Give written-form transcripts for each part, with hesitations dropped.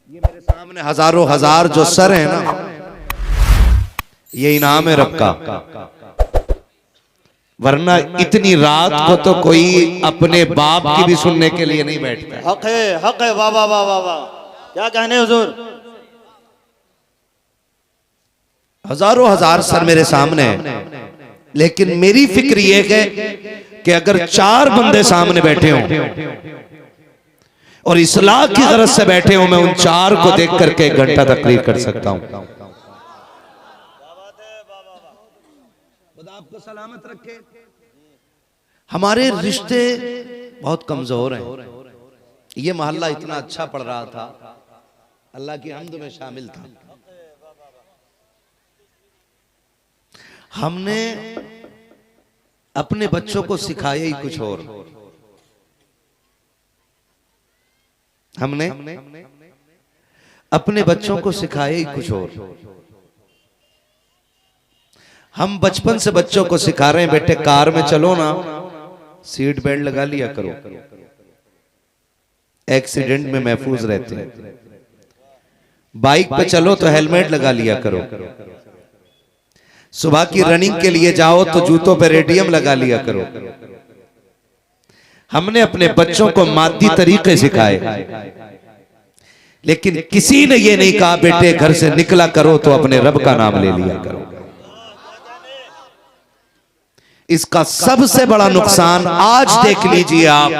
ये मेरे सामने हजारों हजार जो सर है ना, ये इनाम है रब का। वरना इतनी रात को तो कोई अपने बाप की भी सुनने के लिए नहीं बैठता। हक है, वाह वाह वाह वाह वाह, क्या कहने हुजूर। हजारों हजार सर मेरे सामने है, लेकिन मेरी फिक्र ये है कि अगर 4 बंदे सामने बैठे हों और इस्लाह की गरज से बैठे हो, मैं उन 4 को देख करके 1 घंटा तकरीर कर सकता हूं। खुदा आपको सलामत रखे। हमारे रिश्ते बहुत कमजोर हैं। ये मोहल्ला इतना अच्छा पढ़ रहा था, अल्लाह की हम्द में शामिल था। हमने अपने बच्चों को सिखाया ही कुछ और। हमने अपने बच्चों को सिखाया ही कुछ और। हम बचपन से बच्चों को सिखा रहे हैं, बेटे कार में चलो ना, सीट बेल्ट लगा लिया करो, एक्सीडेंट में महफूज रहते हैं। बाइक पे चलो तो हेलमेट लगा लिया करो। सुबह की रनिंग के लिए जाओ तो जूतों पे रेडियम लगा लिया करो। हमने अपने बच्चों को मादी तरीके सिखाए, लेकिन किसी ने ये नहीं कहा बेटे घर से निकला करो तो अपने रब का नाम ले लिया करो। इसका सबसे बड़ा नुकसान आज देख लीजिए आप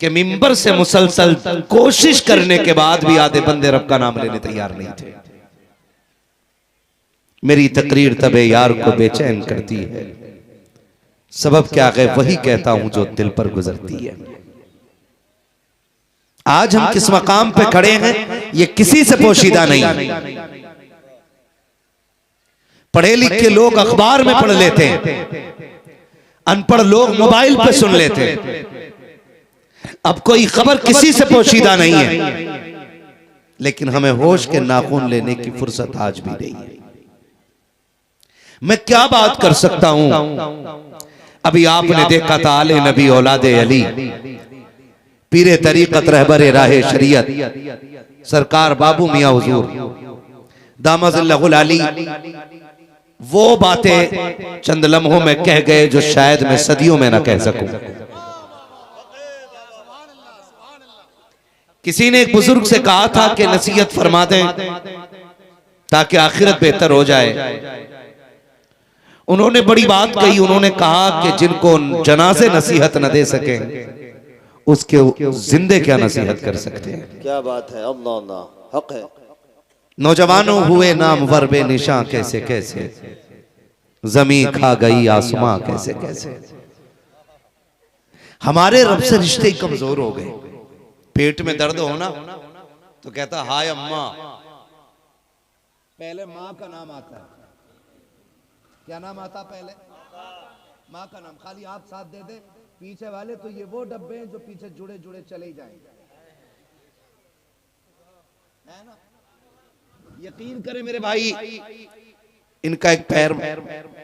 कि मिंबर से मुसलसल कोशिश करने के बाद भी आधे बंदे रब का नाम लेने तैयार नहीं थे। मेरी तकरीर तबे यार को बेचैन करती है, सबब क्या है वही कहता हूं जो दिल पर गुजरती है। आज हम किस मकाम पे खड़े हैं ये किसी से पोशीदा नहीं। पढ़े लिखे लोग अखबार में पढ़ लेते हैं, अनपढ़ लोग मोबाइल पे सुन लेते हैं। अब कोई खबर किसी से पोशीदा नहीं है, लेकिन हमें होश के नाखून लेने की फुर्सत आज भी नहीं है। मैं क्या बात कर सकता हूं। अभी आपने देखा था आले नबी औलादे अली, पीरे तरीकत रहबरे राहे शरीयत सरकार बाबू मियां हुजूर दामजुल्लाहुल अली वो बातें चंद लम्हों में कह गए जो शायद मैं सदियों में ना कह सकूं। किसी ने एक बुजुर्ग से कहा था कि नसीहत फरमा दें ताकि आखिरत बेहतर हो जाए। उन्होंने बड़ी बात कही, उन्होंने कहा कि जिनको जनाजे नसीहत न दे सके उसके जिंदे क्या नसीहत कर सकते हैं। क्या बात है, अल्लाह अल्लाह, हक है। नौजवानों हुए नाम वरबे निशां कैसे कैसे, जमीन खा गई आसमां कैसे कैसे। हमारे रब से रिश्ते कमजोर हो गए। पेट में दर्द हो ना तो कहता हाय अम्मा, पहले माँ का नाम आता है। क्या नाम आता पहले? माँ का नाम। खाली आप साथ दे दे पीछे वाले, तो ये वो डब्बे हैं जो पीछे जुड़े जुड़े चले ही जाएंगे, है ना? यकीन करें मेरे भाई, इनका एक पैर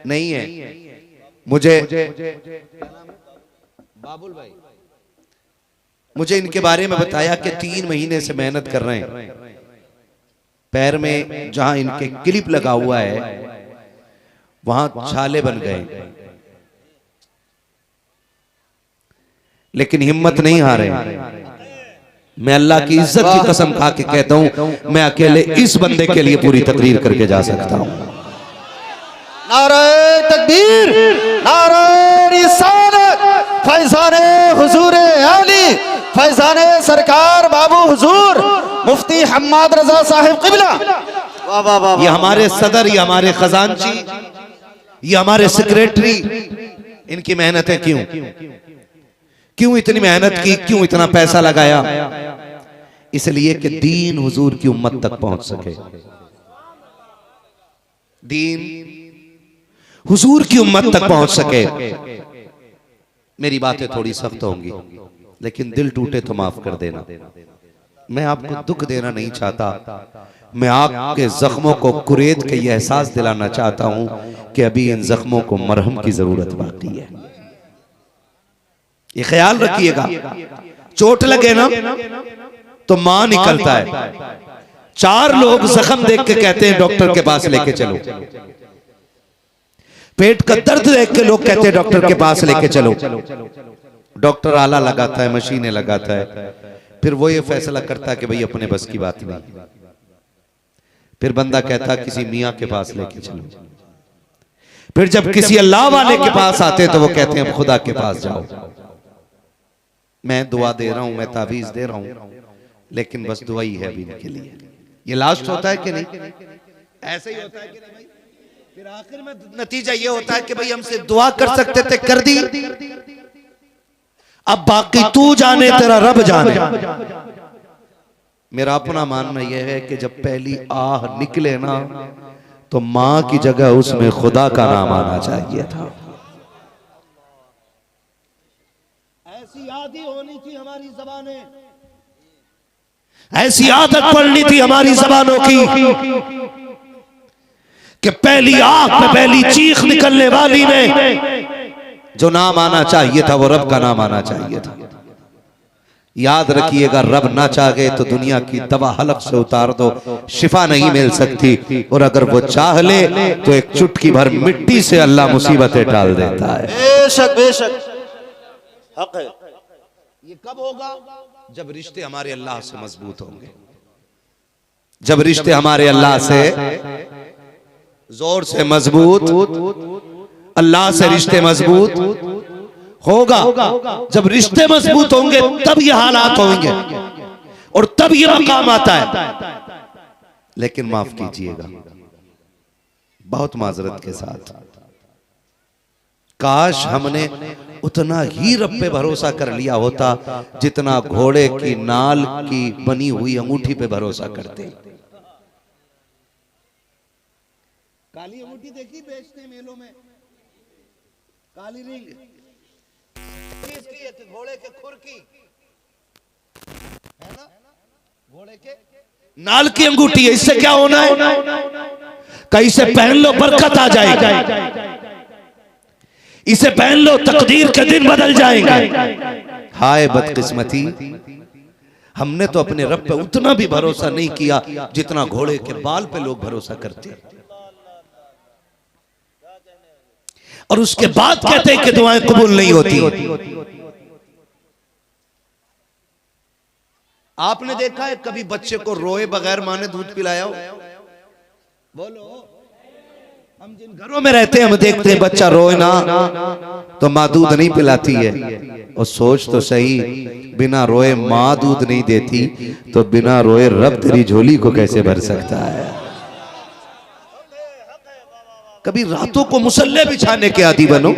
नहीं है। मुझे बाबुल भाई, मुझे इनके बारे में बताया कि 3 महीने से मेहनत कर रहे हैं। पैर में जहां इनके क्लिप लगा हुआ है वहां छाले बन गए, लेकिन हिम्मत नहीं हारे। मैं अल्लाह की इज्जत की कसम खा के कहता हूं, मैं अकेले इस बंदे के लिए पूरी तकरीर करके जा सकता हूं। नारे तकबीर, नारे रिसालत, फैज़ाने हुजूरे आली, फैज़ाने सरकार बाबू हुजूर मुफ्ती हम्माद रजा साहिब क़िबला। वाह वाह वाह। ये हमारे सदर, ये हमारे खजांची, ये हमारे सेक्रेटरी, इनकी मेहनतें क्यों इतनी मेहनत की, क्यों इतना पैसा लगाया? इसलिए कि दीन हुजूर की उम्मत तक पहुंच सके। दीन हुजूर की उम्मत तक पहुंच सके। मेरी बातें थोड़ी सख्त होंगी, लेकिन दिल टूटे तो माफ कर देना। मैं आपको दुख देना नहीं चाहता, मैं आपके जख्मों को कुरेद के ये एहसास दिलाना चाहता हूं कि अभी इन जख्मों को मरहम की जरूरत बाकी है। ये ख्याल रखिएगा, चोट लगे ना तो मां निकलता है। 4 लोग जख्म देख के कहते हैं डॉक्टर के पास लेके चलो। पेट का दर्द देख के लोग कहते हैं डॉक्टर के पास लेके चलो। डॉक्टर आला लगाता है, मशीनें लगाता है, फिर वो ये फैसला करता है कि भाई अपने बस की बात नहीं। फिर बंदा कहता है किसी मियां के पास लेके चलो। फिर जब किसी अल्लाह वाले के पास आते हैं तो वो कहते हैं खुदा के पास जाओ। मैं दुआ दे रहा हूं, मैं तावीज दे रहा हूं, लेकिन बस दुआ ही है अभी इनके लिए। ये लास्ट होता है कि नहीं? ऐसे ही होता है कि नहीं भाई? फिर आखिर में नतीजा ये होता है कि भाई हम सिर्फ दुआ कर सकते थे, कर दी, अब बाकी तू जाने, तेरा रब जाने। मेरा अपना मानना यह है कि जब पहली आह निकले ना तो मां की जगह उसमें खुदा का नाम आना चाहिए था। ऐसी आदत होनी थी हमारी ज़बानें, ऐसी आदत पड़नी थी हमारी ज़बानों की कि पहली आह पे पहली चीख निकलने वाली में जो नाम आना चाहिए था वो रब का नाम आना चाहिए था। याद रखिएगा, रब ना चाहे तो दुनिया की दवा हलक से उतार दो, शिफा नहीं मिल सकती, और अगर वो चाह ले तो एक चुटकी भर मिट्टी से अल्लाह मुसीबतें डाल देता है। बेशक बेशक हक है। ये कब होगा? जब रिश्ते हमारे अल्लाह से मजबूत होंगे। जब रिश्ते हमारे अल्लाह से जोर से मजबूत, अल्लाह से रिश्ते मजबूत होगा। जब रिश्ते मजबूत होंगे तब ये हालात होंगे और तब ये मकाम आता है। लेकिन माफ कीजिएगा, बहुत माजरत के साथ, काश हमने उतना ही रब पे भरोसा कर लिया होता जितना घोड़े की नाल की बनी हुई अंगूठी पे भरोसा करते। काली अंगूठी देखी बेचते मेलों में, काली रिंग, इसकी घोड़े के खुर की है ना, घोड़े के नाल की अंगूठी है। इससे क्या होना है? कहीं से पहन लो बरकत आ जाएगी, इसे पहन लो तकदीर के दिन बदल जाएंगे। हाय बदकिस्मती, हमने तो अपने रब पे उतना भी भरोसा नहीं किया जितना घोड़े के बाल पे लोग भरोसा करते हैं, और उसके बाद कहते हैं कि दुआएं कबूल नहीं होती। आपने देखा है कभी बच्चे को रोए बगैर मां ने दूध पिलाया हो? बोलो। हम जिन घरों में रहते हैं हम देखते हैं बच्चा रोए ना तो मां दूध नहीं पिलाती है। और सोच तो सही, बिना रोए मां दूध नहीं देती तो बिना रोए रब तेरी झोली को कैसे भर सकता है? कभी रातों को मुसल्ले बिछाने के आदी बनो,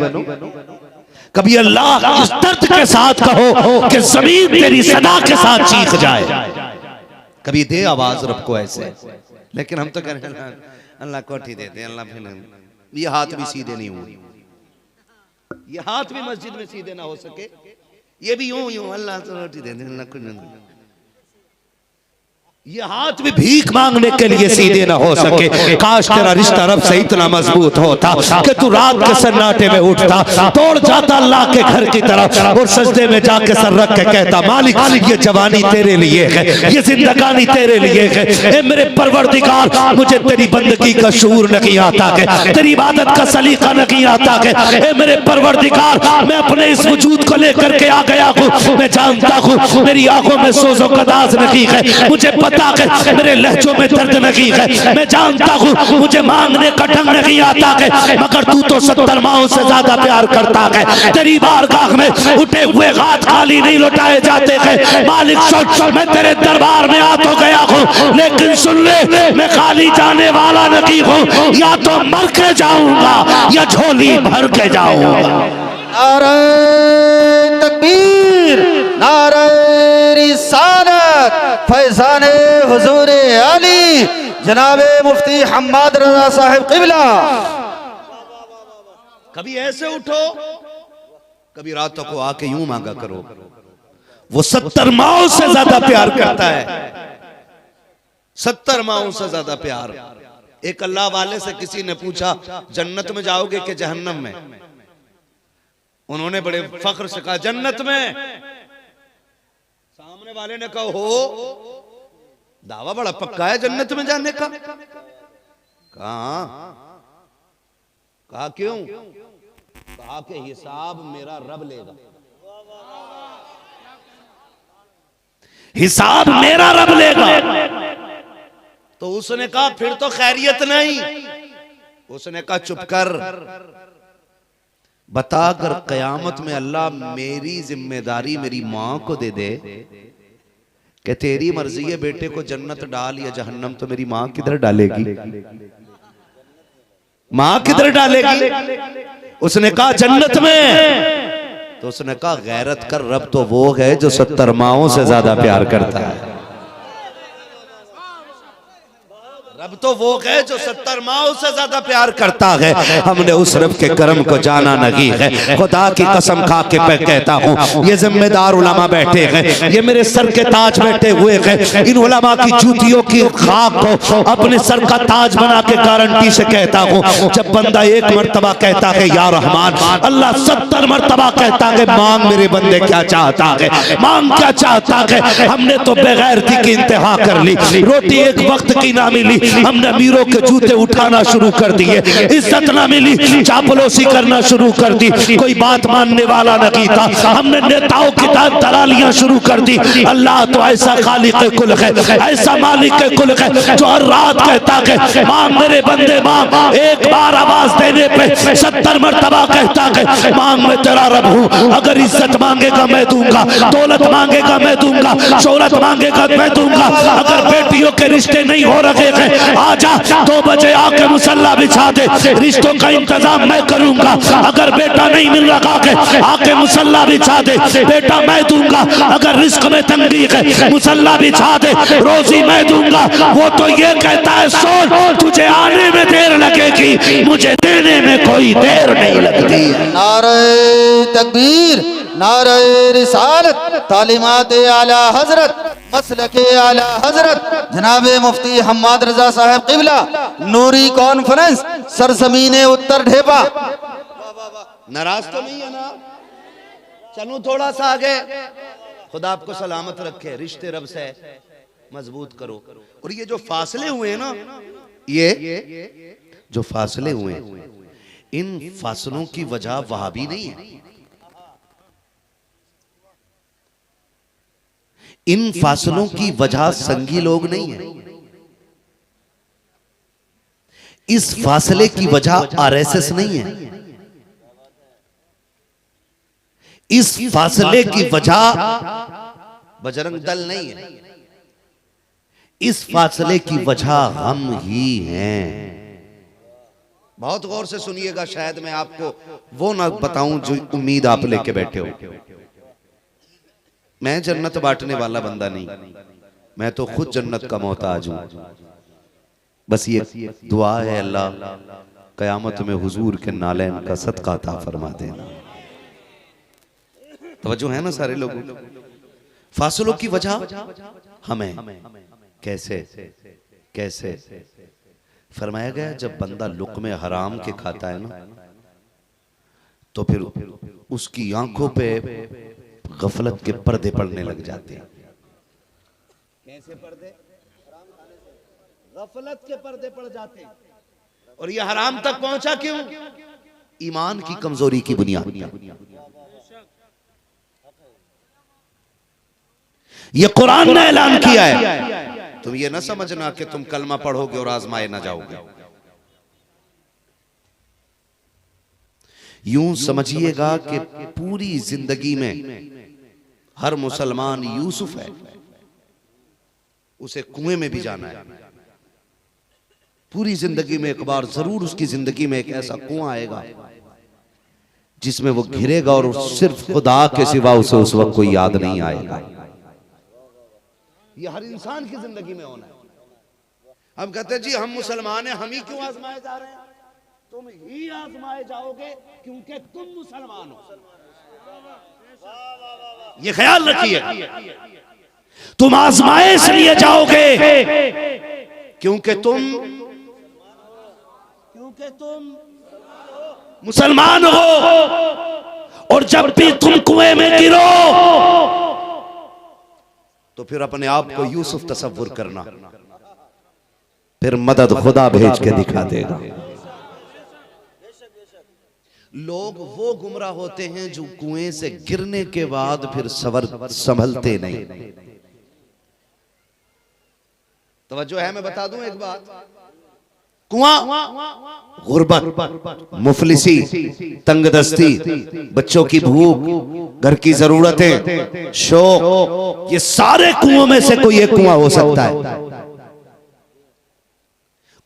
कभी अल्लाह इस दर्द के साथ कहो कि जमीन तेरी सदा के साथ चीख जाए, कभी दे आवाज रब को ऐसे। लेकिन हम तो करें अल्लाह कोठी दे दे, अल्लाह फिर ये हाथ भी सीधे नहीं हुए, ये हाथ भी मस्जिद में सीधे ना हो सके, ये भी यूं यूं अल्लाह तो रोटी दे दे, अल्लाह कुछ नहीं, ये हाथ भी भीख मांगने के लिए सीधे ना हो सके। काश तेरा रिश्ता रब से इतना मजबूत होता कि तू रात के सन्नाटे में उठता, दौड़ जाता अल्लाह के घर की तरफ और सजदे में जाके सर रख के कहता, मालिक ये जवानी तेरे लिए है, ये जिंदगानी तेरे लिए है। ए मेरे परवरदिगार, मुझे तेरी बंदगी का शूर नहीं आता है, तेरी इबादत का सलीका नहीं आता है। ए मेरे परवरदिगार, मैं अपने इस वजूद को लेकर के आ गया हूँ, मैं जानता हूँ मेरी आंखों में सोजो कदाज नहीं है, मुझे पता है मेरे लहजों में दर्द नहीं है, मैं जानता हूँ मुझे मांगने का ढंग नहीं आता है, मगर तू तो 70 माओं से ज्यादा प्यार करता है। तेरी बारगाह में उठे हुए हाथ खाली नहीं लौटाए जाते हैं। मालिक सुन, मैं तेरे दरबार में आ तो गया हूँ, लेकिन सुन ले, मैं खाली जाने वाला नहीं हूँ, या तो मर के जाऊंगा या झोली भर के जाऊंगा। नारे तकबीर, नारे रिसालत, फैजाने हुजूर आली जनाबे मुफ्ती हम्माद रजा साहिब क़िबला। कभी ऐसे उठो, कभी रातों को आके यूं मांगा करो। वो 70 माओं से ज्यादा प्यार करता है, 70 माओं से ज्यादा प्यार। एक अल्लाह वाले से किसी ने पूछा, जन्नत में जाओगे कि जहन्नम में? उन्होंने बड़े फख्र से कहा, जन्नत में। सामने सुनने वाले ने कहा हो दावा बड़ा पक्का है जन्नत में जाने का। कहा क्यों? कहा कि हिसाब मेरा रब लेगा, हिसाब मेरा रब लेगा। तो उसने कहा फिर तो खैरियत नहीं। उसने कहा चुप कर, बता कर कयामत में अल्लाह मेरी जिम्मेदारी मेरी मां को दे दे कि तेरी मर्जी है बेटे को जन्नत डाल या जहन्नम, तो मेरी मां किधर डालेगी? मां किधर डालेगी? उसने कहा जन्नत में। तो उसने कहा गैरत कर, रब तो वो है जो 70 माओं से ज्यादा प्यार करता है। रब तो वो है जो 70 माओं से ज्यादा प्यार करता है। हमने उस रब के करम को जाना नहीं है। खुदा की कसम खा के मैं कहता हूँ, ये जिम्मेदार उलमा बैठे हैं, ये मेरे सर के ताज बैठे हुए हैं। इन उलमा की जूतियों की खाक को अपने सर का ताज बना के गारंटी से कहता हूँ, जब बंदा एक मर्तबा कहता है या रहमान, अल्लाह 70 मर्तबा कहता है मांग मेरे बंदे क्या चाहता है, मांग क्या चाहता है। हमने तो बेगैरती की इंतहा कर ली, रोटी एक वक्त की ना मिली, हमने अमीरों के जूते उठाना शुरू कर दिए, इज्जत ना मिली, चापलूसी करना शुरू कर दी, कोई बात मानने वाला नहीं था, हमने नेताओं की दलालियां शुरू कर दी। अल्लाह तो ऐसा खालिक कुल है, ऐसा मालिक कुल है, जो हर रात कहता है मांग मेरे बंदे मांग। एक बार आवाज देने पे 70 मर्तबा कहता है मांग मैं तेरा रब हूँ। अगर इज्जत मांगेगा मैं दूंगा, दौलत मांगेगा मैं दूंगा, शोहरत मांगेगा मैं दूंगा। अगर बेटियों के रिश्ते नहीं हो रहे हैं आजा 2 बजे आके मुसल्ला बिछा दे, रिश्तों का इंतजाम मैं करूंगा। अगर बेटा नहीं मिल रहा है आके मुसल्ला बिछा दे, बेटा मैं दूंगा। अगर रिस्क में तंगी है मुसल्ला बिछा दे, रोजी मैं दूंगा। वो तो ये कहता है सोच तुझे आने में देर लगेगी, मुझे देने में कोई देर नहीं लगती। नारे तकबीर, नारे रिसालत, तालीमात आला हजरत, मसलके आला हजरत जनाब मुफ्ती हम्माद रजा साहब किबला, नूरी कॉन्फ्रेंस, सरजमीने उत्तर ढेपा। नाराज तो नहीं है ना? चलूं थोड़ा सा आगे। खुदा आपको सलामत रखे, रिश्ते रब से मजबूत करो। और ये जो फासले हुए ना, ये जो फासले हुए, इन फासलों की वजह वहाबी नहीं है, इन फासलों की वजह संगी लोग नहीं है, इस फासले की वजह आरएसएस नहीं है, इस फासले की वजह बजरंग दल नहीं है, इस फासले की वजह हम ही हैं। बहुत गौर से सुनिएगा, शायद मैं आपको वो ना बताऊं जो उम्मीद आप लेके बैठे हो। मैं जन्नत बांटने वाला बंदा नहीं, मैं तो खुद जन्नत का मोहताज हूं। बस ये दुआ है अल्लाह कयामत में हुजूर के नालैन का सदका अता फरमा देना। तवज्जो है ना सारे लोगों? फासलों की वजह हमें कैसे कैसे फरमाया गया, जब बंदा लुक़्मे हराम के खाता है ना, तो फिर उसकी आंखों पे गफलत के पर्दे पड़ने लग जाते हैं। कैसे पर्दे? गफलत के पर्दे पड़ जाते हैं। और ये हराम तक पहुंचा क्यों? ईमान की कमजोरी की बुनियाद। ये कुरान ने ऐलान किया है। तुम ये ना समझना कि तुम कलमा पढ़ोगे और आजमाए ना जाओगे। यूं समझिएगा कि पूरी जिंदगी में हर मुसलमान यूसुफ है, उसे कुएं में भी जाना है। पूरी जिंदगी में एक बार जरूर उसकी जिंदगी में एक ऐसा कुआं आएगा जिसमें वो घिरेगा और सिर्फ खुदा के सिवा उसे उस वक्त कोई याद नहीं आएगा। ये हर इंसान की जिंदगी में होना है। हम कहते हैं जी हम मुसलमान हैं, हम ही क्यों आजमाए जा रहे हैं? तुम ही आजमाए जाओगे क्योंकि तुम मुसलमान हो। ये ख्याल रखिए, तुम आजमाए इसलिए जाओगे क्योंकि तुम मुसलमान हो। और जब भी तुम कुएं में गिरो तो फिर अपने आप को यूसुफ तसव्वुर करना, फिर मदद खुदा भेज के दिखा देगा। लोग वो गुमराह होते हैं जो कुएं से गिरने के बाद फिर संभलते नहीं। तवज्जो है, मैं बता दूं एक बात, कुआं गुर्बत, मुफलिसी, तंगदस्ती, बच्चों की भूख, घर की जरूरतें, शौक, ये सारे कुओं में से कोई एक कुआं हो सकता है।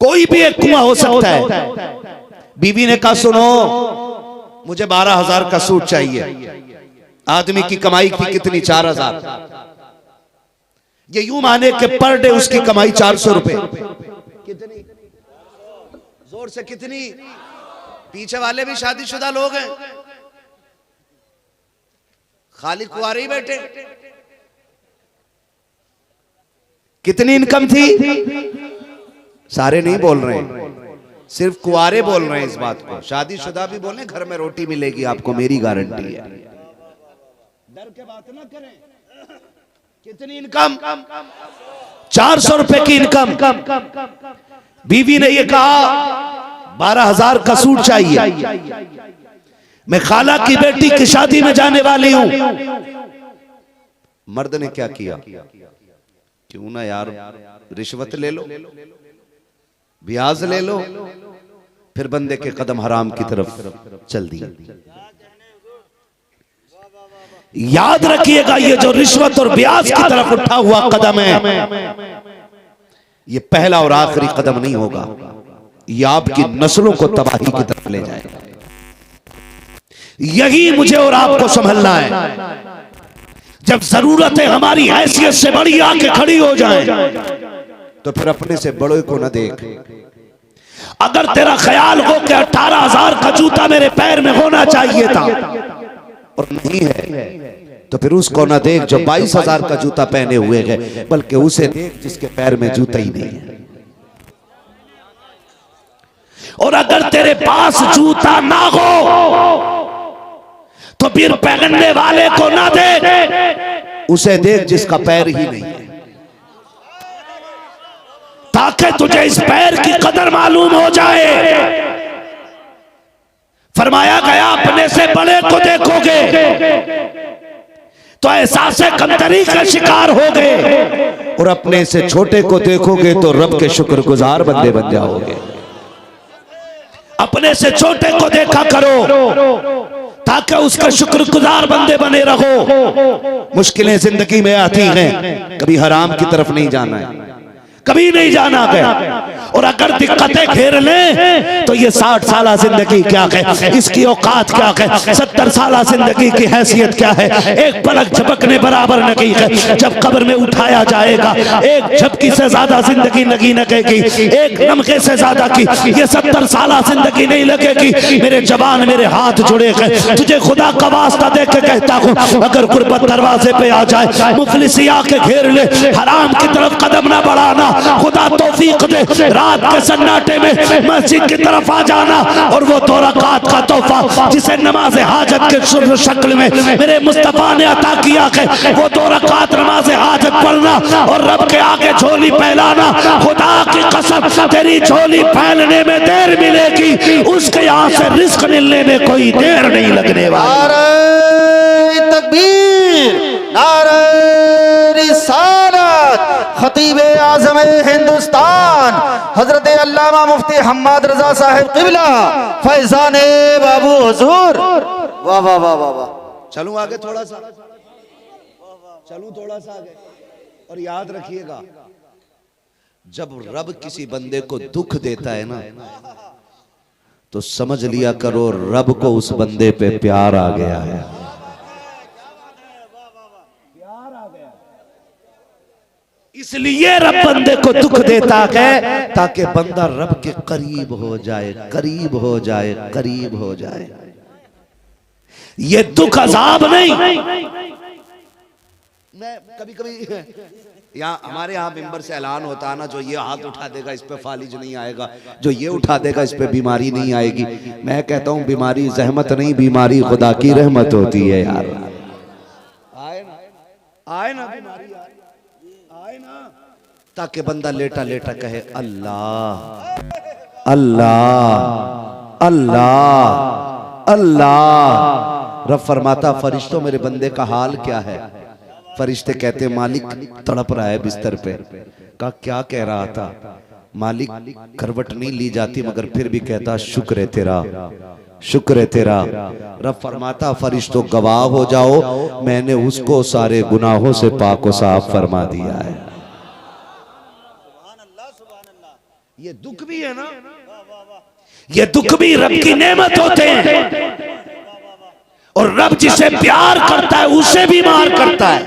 कोई भी एक कुआं हो सकता है। बीवी ने कहा सुनो मुझे 12,000 का सूट चाहिए। आदमी की कमाई की कितनी? 4,000। ये यूं माने कि पर डे उसकी कमाई 400 रुपए। कितनी? जोर से कितनी? पीछे वाले भी शादीशुदा लोग हैं, खाली कुंवारे ही बैठे। कितनी इनकम थी? सारे नहीं बोल रहे हैं, सिर्फ कुंवारे बोल रहे हैं इस बात को। शादीशुदा भी बोले घर में रोटी मिलेगी आपको, मेरी गारंटी है। डर के बात ना करें। कितनी इनकम? 400 रुपए की इनकम। बीवी ने ये कहा 12,000 का सूट चाहिए, मैं खाला की बेटी की शादी में जाने वाली हूं। मर्द ने क्या किया? क्यों ना यार रिश्वत ले लो, ब्याज ले लो। फिर बंदे के कदम हराम की तरफ चल दिए। याद रखिएगा, ये जो रिश्वत और ब्याज की तरफ उठा हुआ कदम है, ये पहला और आखिरी कदम नहीं होगा। ये आपकी नस्लों को तबाही की तरफ ले जाएगा। यही मुझे और आपको संभलना है। जब जरूरतें हमारी हैसियत से बड़ी आके खड़ी हो जाएं, तो फिर अपने से बड़ों को न देख। अगर तेरा ख्याल हो कि 18,000 का जूता मेरे पैर में होना चाहिए था और नहीं है, तो फिर उसको न देख जो 22,000 का जूता पहने हुए है, बल्कि उसे देख जिसके पैर में जूता ही नहीं है। और अगर तेरे पास जूता ना हो तो फिर पहनने वाले को ना देख, उसे देख जिसका पैर ही नहीं है, ताकि तुझे इस पैर की कदर मालूम हो जाए। फरमाया गया अपने से बड़े को देखोगे तो एहसास कमतरी का शिकार होगे, और अपने से छोटे को देखोगे तो रब के शुक्रगुजार बंदे बन जाओगे। अपने से छोटे को देखा करो ताकि उसका शुक्रगुजार बंदे बने रहो। मुश्किलें जिंदगी में आती हैं, कभी हराम की तरफ नहीं जाना है, कभी नहीं जाना गया। और अगर दिक्कतें घेर लें तो ये 60 साल जिंदगी क्या है, इसकी औकात क्या है, 70 साल जिंदगी की हैसियत क्या है, एक पलक झपकने बराबर नहीं है। जब कब्र में उठाया जाएगा, एक झपकी से ज्यादा जिंदगी नहीं लगेगी, एक लम्हे से ज्यादा की ये 70 साल जिंदगी नहीं लगेगी। मेरे जवान, मेरे हाथ जुड़े गए, तुझे खुदा का वास्ता दे के कहता हूँ, अगर गुर्बत दरवाजे पे आ जाए, मुफलिसिया के घेर ले, हराम की तरफ कदम ना बढ़ाना। खुदा तौफीक दे, रात के सन्नाटे में मस्जिद की तरफ आ जाना, और वो 2 रकात का तोहफा जिसे नमाज हाजत के शक्ल में मेरे मुस्तफा ने अता किया है, वो 2 रकात नमाज हाजत पढ़ना और रब के आगे झोली फैलाना। खुदा की कसम, तेरी झोली फैलने में देर मिलेगी, उसके यहाँ से रिस्क मिलने में कोई देर नहीं लगने वाली। नारे तकबीर, नारे रिसालत। खतीब आज़म हिंदुस्तान हजरत अल्लामा मुफ्ती हम्माद रजा साहिब क़िबला फैज़ान बाबू हुजूर। वाह वाह वाह वाह वाह। चलूं आगे थोड़ा सा, चलूं थोड़ा सा आगे। और याद रखिएगा, जब रब किसी बंदे को दुख देता है ना, तो समझ लिया करो रब को उस बंदे पे प्यार आ गया है। इसलिए रब बंदे को दुख देता है ताकि बंदा रब के करीब हो जाए, करीब हो जाए, करीब हो जाए। ये दुख अजाब नहीं। मैं कभी कभी यहाँ हमारे यहाँ मिंबर से ऐलान होता है ना, जो ये हाथ उठा देगा इस पे फालिज नहीं आएगा, जो ये उठा देगा इस पे बीमारी नहीं आएगी। मैं कहता हूँ बीमारी जहमत नहीं, बीमारी खुदा की रहमत होती है यार। आए ना बीमारी, ताकि बंदा लेटा लेटा कहे अल्लाह अल्लाह अल्लाह अल्लाह। रब फरमाता फरिश्तों मेरे बंदे का हाल क्या है? फरिश्ते कहते मालिक तड़प रहा है बिस्तर पे। कहा क्या कह रहा था? मालिक करवट नहीं ली जाती मगर फिर भी कहता शुक्र है तेरा, शुक्र है तेरा। रब फरमाता फरिश्तों गवाह हो जाओ, मैंने उसको सारे गुनाहों से पाक व साफ फरमा दिया है। ये दुख भी है ना, ये दुख भी रब की नेमत होते हैं। और रब जिसे प्यार करता है उसे भी मार करता है,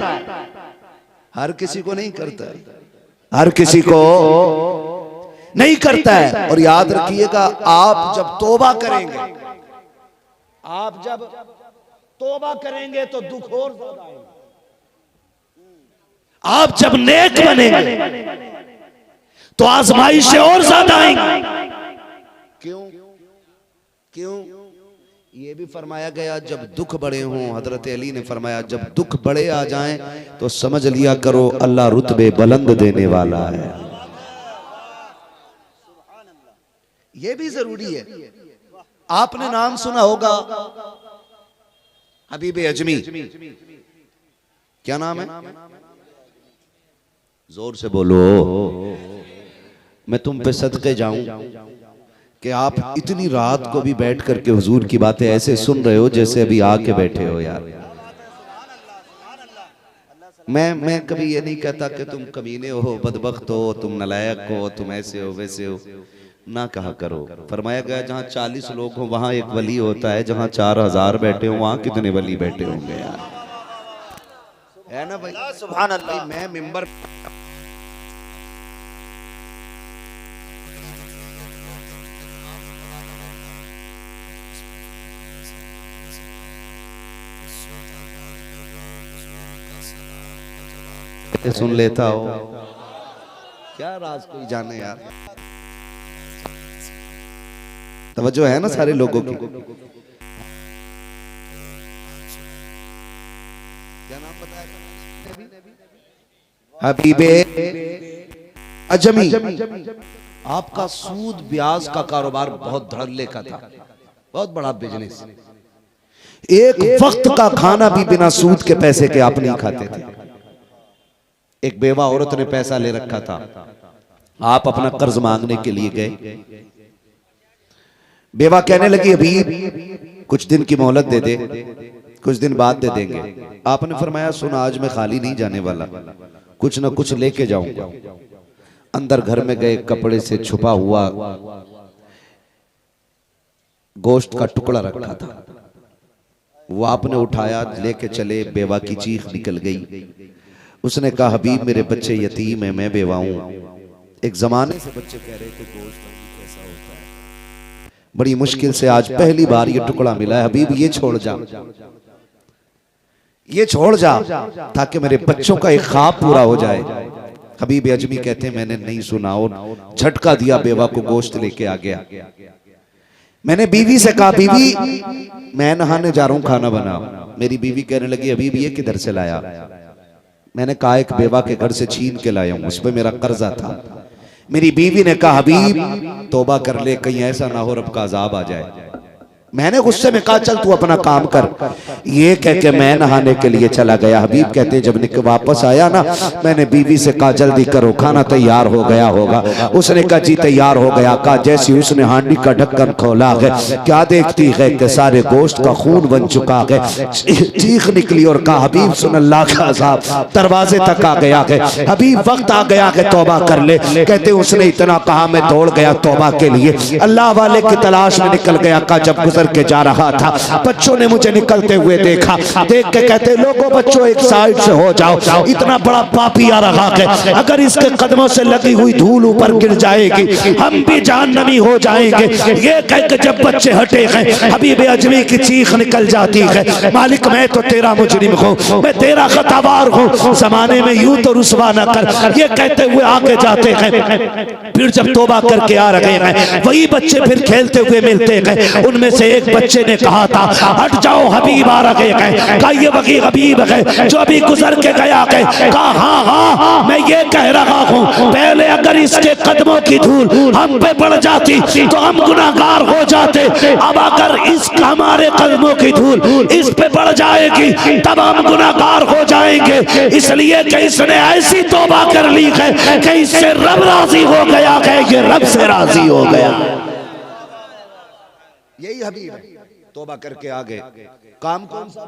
हर किसी को नहीं करता है, हर किसी को नहीं करता है। और याद रखिएगा आप जब तौबा करेंगे, आप जब तौबा करेंगे तो दुख और ज्यादा आएगा। आप जब नेक बनेंगे तो आजमाइशें और ज्यादा आएंगी। क्यों? क्यों? ये भी फरमाया गया जब दुख बड़े हों, हजरत अली ने फरमाया जब दुख बड़े आ जाएं तो समझ लिया करो अल्लाह रुतबे बुलंद देने वाला है। ये भी जरूरी है। आपने नाम सुना होगा हबीब अजमी, क्या नाम है? जोर से बोलो, मैं तुम पे सदके जाऊं कि आप इतनी रात को भी बैठ करके हुजूर की बातें ऐसे सुन रहे हो जैसे अभी आके बैठे हो। यार मैं कभी ये नहीं कहता कि तुम कमीने हो, बदबख्त हो, तुम नलायक हो, तुम ऐसे हो वैसे हो, ना कहा करो। फरमाया गया जहाँ 40 लोग हो वहां एक वली होता है, जहाँ 4000 बैठे हो वहां कितने वली बैठे होंगे यार, है ना भाई? सुभान अल्लाह। मैं मिंबर सुन लेता हो, क्या राज कोई जाने यार। तवज्जो है ना सारे लोगों की। क्या नाम बताया? हबीबे अजमी। आपका सूद ब्याज का कारोबार बहुत धड़ल्ले का था, बहुत बड़ा बिजनेस। एक वक्त का खाना भी बिना सूद के पैसे के आप नहीं खाते थे। एक बेवा औरत ने पैसा ले रखा था, आप अपना कर्ज मांगने के लिए गए। बेवा कहने लगी अभी कुछ दिन की मोहलत दे दे, कुछ दिन बाद दे देंगे। आपने फरमाया सुन आज मैं खाली नहीं जाने वाला, कुछ ना कुछ लेके जाऊंगा। अंदर घर में गए, कपड़े से छुपा हुआ गोश्त का टुकड़ा रखा था, वो आपने उठाया लेके चले। बेवा की चीख निकल गई। उसने कहा हबीब मेरे बच्चे यतीम है, मैं बेवा हूं। एक जमाने से बच्चे कह रहे थे गोश्त कैसा होता है, बड़ी मुश्किल से आज पहली बार ये टुकड़ा मिला है। हबीब ये छोड़ जा, ये छोड़ जा ताकि मेरे बच्चों का एक ख्वाब पूरा हो जाए। हबीब अजमी कहते मैंने नहीं सुना और झटका दिया, बेवा को गोश्त लेके आ गया। मैंने बीवी से कहा बीवी मैं नहाने जा रहा हूं, खाना बना। मेरी बीवी कहने लगी हबीब ये किधर से लाया? मैंने कहा एक बेवा के घर से छीन के लाया हूं, उस पर मेरा कर्जा था। मेरी बीवी ने कहा हबीब तौबा कर ले, कहीं ऐसा ना हो रब का अजाब आ जाए। मैंने गुस्से में कहा चल तू अपना काम कर। ये कह के मैं नहाने के लिए चला गया। हबीब कहते जब निकल वापस आया ना, मैंने बीवी से कहा जल्दी करो खाना तैयार हो गया होगा। उसने कहा जी तैयार हो गया। कहा जैसे उसने हांडी का ढक्कन खोला है, क्या देखती है कि सारे गोश्त का खून बन चुका है। चीख निकली और कहा हबीब सुन अल्लाह का अज़ाब। दरवाजे तक आ गया है। हबीब वक्त आ गया कि तौबा कर ले। कहते उसने इतना कहा मैं दौड़ गया तौबा के लिए, अल्लाह वाले की तलाश में निकल गया। कहा जब गुजर के जा रहा था बच्चों ने मुझे निकलते हुए देखा, देख के कहते लोगों बच्चों एक साइड से हो जाओ, इतना बड़ा पापी आ रहा है, अगर इसके कदमों से लगी हुई धूल ऊपर गिर जाएगी हम भी जहन्नमी हो जाएंगे। ये कह के जब बच्चे हटे हैं हबीब अजमी की चीख निकल जाती है मालिक मैं तो तेरा मुजरिम हूँ, मैं तेरा खतावार हूँ, जमाने में यूं तो रुसवा न कर। ये कहते हुए आगे जाते हैं। फिर जब तौबा करके आ रहे हैं वही बच्चे फिर खेलते हुए मिलते हैं। उनमें से एक बच्चे ने कहा था हट जाओ हबीब आ रहे हैं, कहा ये वही हबीब है जो अभी गुजर के गया है। कहा हाँ हाँ मैं ये कह रहा हूँ, पहले अगर इसके कदमों की धूल हम पे पड़ जाती तो हम गुनाहगार हो जाते, अब अगर इस हमारे कदमों की धूल इस पे पड़ जाएगी तब हम गुनाहगार हो जाएंगे। इसलिए कि इसने ऐसी तौबा कर ली है कि इससे रब राजी हो गया है, ये रब से राजी हो गया। यही हबीब है, तौबा करके आ गए। काम कौन सा?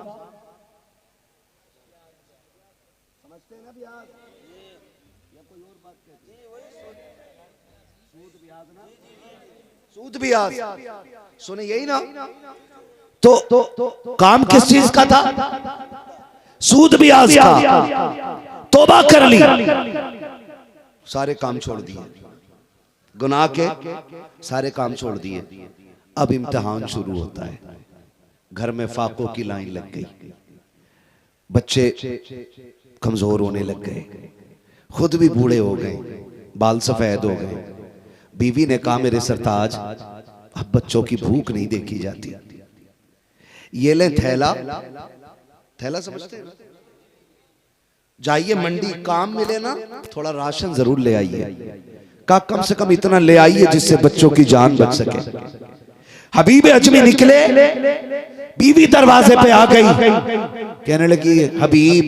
समझते हैं ना बिहार या कोई और बात कहते हैं? सूद ब्याज सुने यही ना। तो काम किस चीज का था? सूद ब्याज का। तौबा कर ली, सारे काम छोड़ दिए, गुनाह के सारे काम छोड़ दिए। अब इम्तिहान शुरू होता है, घर में फाकों की लाइन लग गई, बच्चे कमजोर होने लग गए, खुद भी बूढ़े हो गए, बाल सफेद हो गए। बीवी ने कहा मेरे सरताज अब बच्चों की भूख नहीं देखी जाती, ये ले थैला, थैला समझते हैं, जाइए मंडी, काम मिले ना थोड़ा राशन जरूर ले आइए। कहा कम से कम इतना ले आइए जिससे बच्चों की जान बच सके। हबीब अजमी निकले, बीवी दरवाजे पे आ गई, कहने लगी हबीब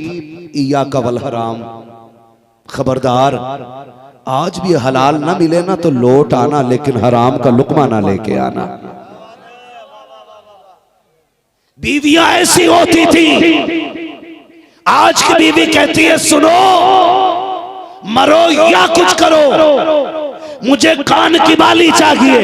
इया का वल हराम, खबरदार आज भी हलाल ना मिले ना तो लौट आना, लेकिन हराम का लुकमा ना लेके आना। बीवियां ऐसी होती थी, आज की बीवी कहती है सुनो मरो या कुछ करो, मुझे कान की बाली चाहिए,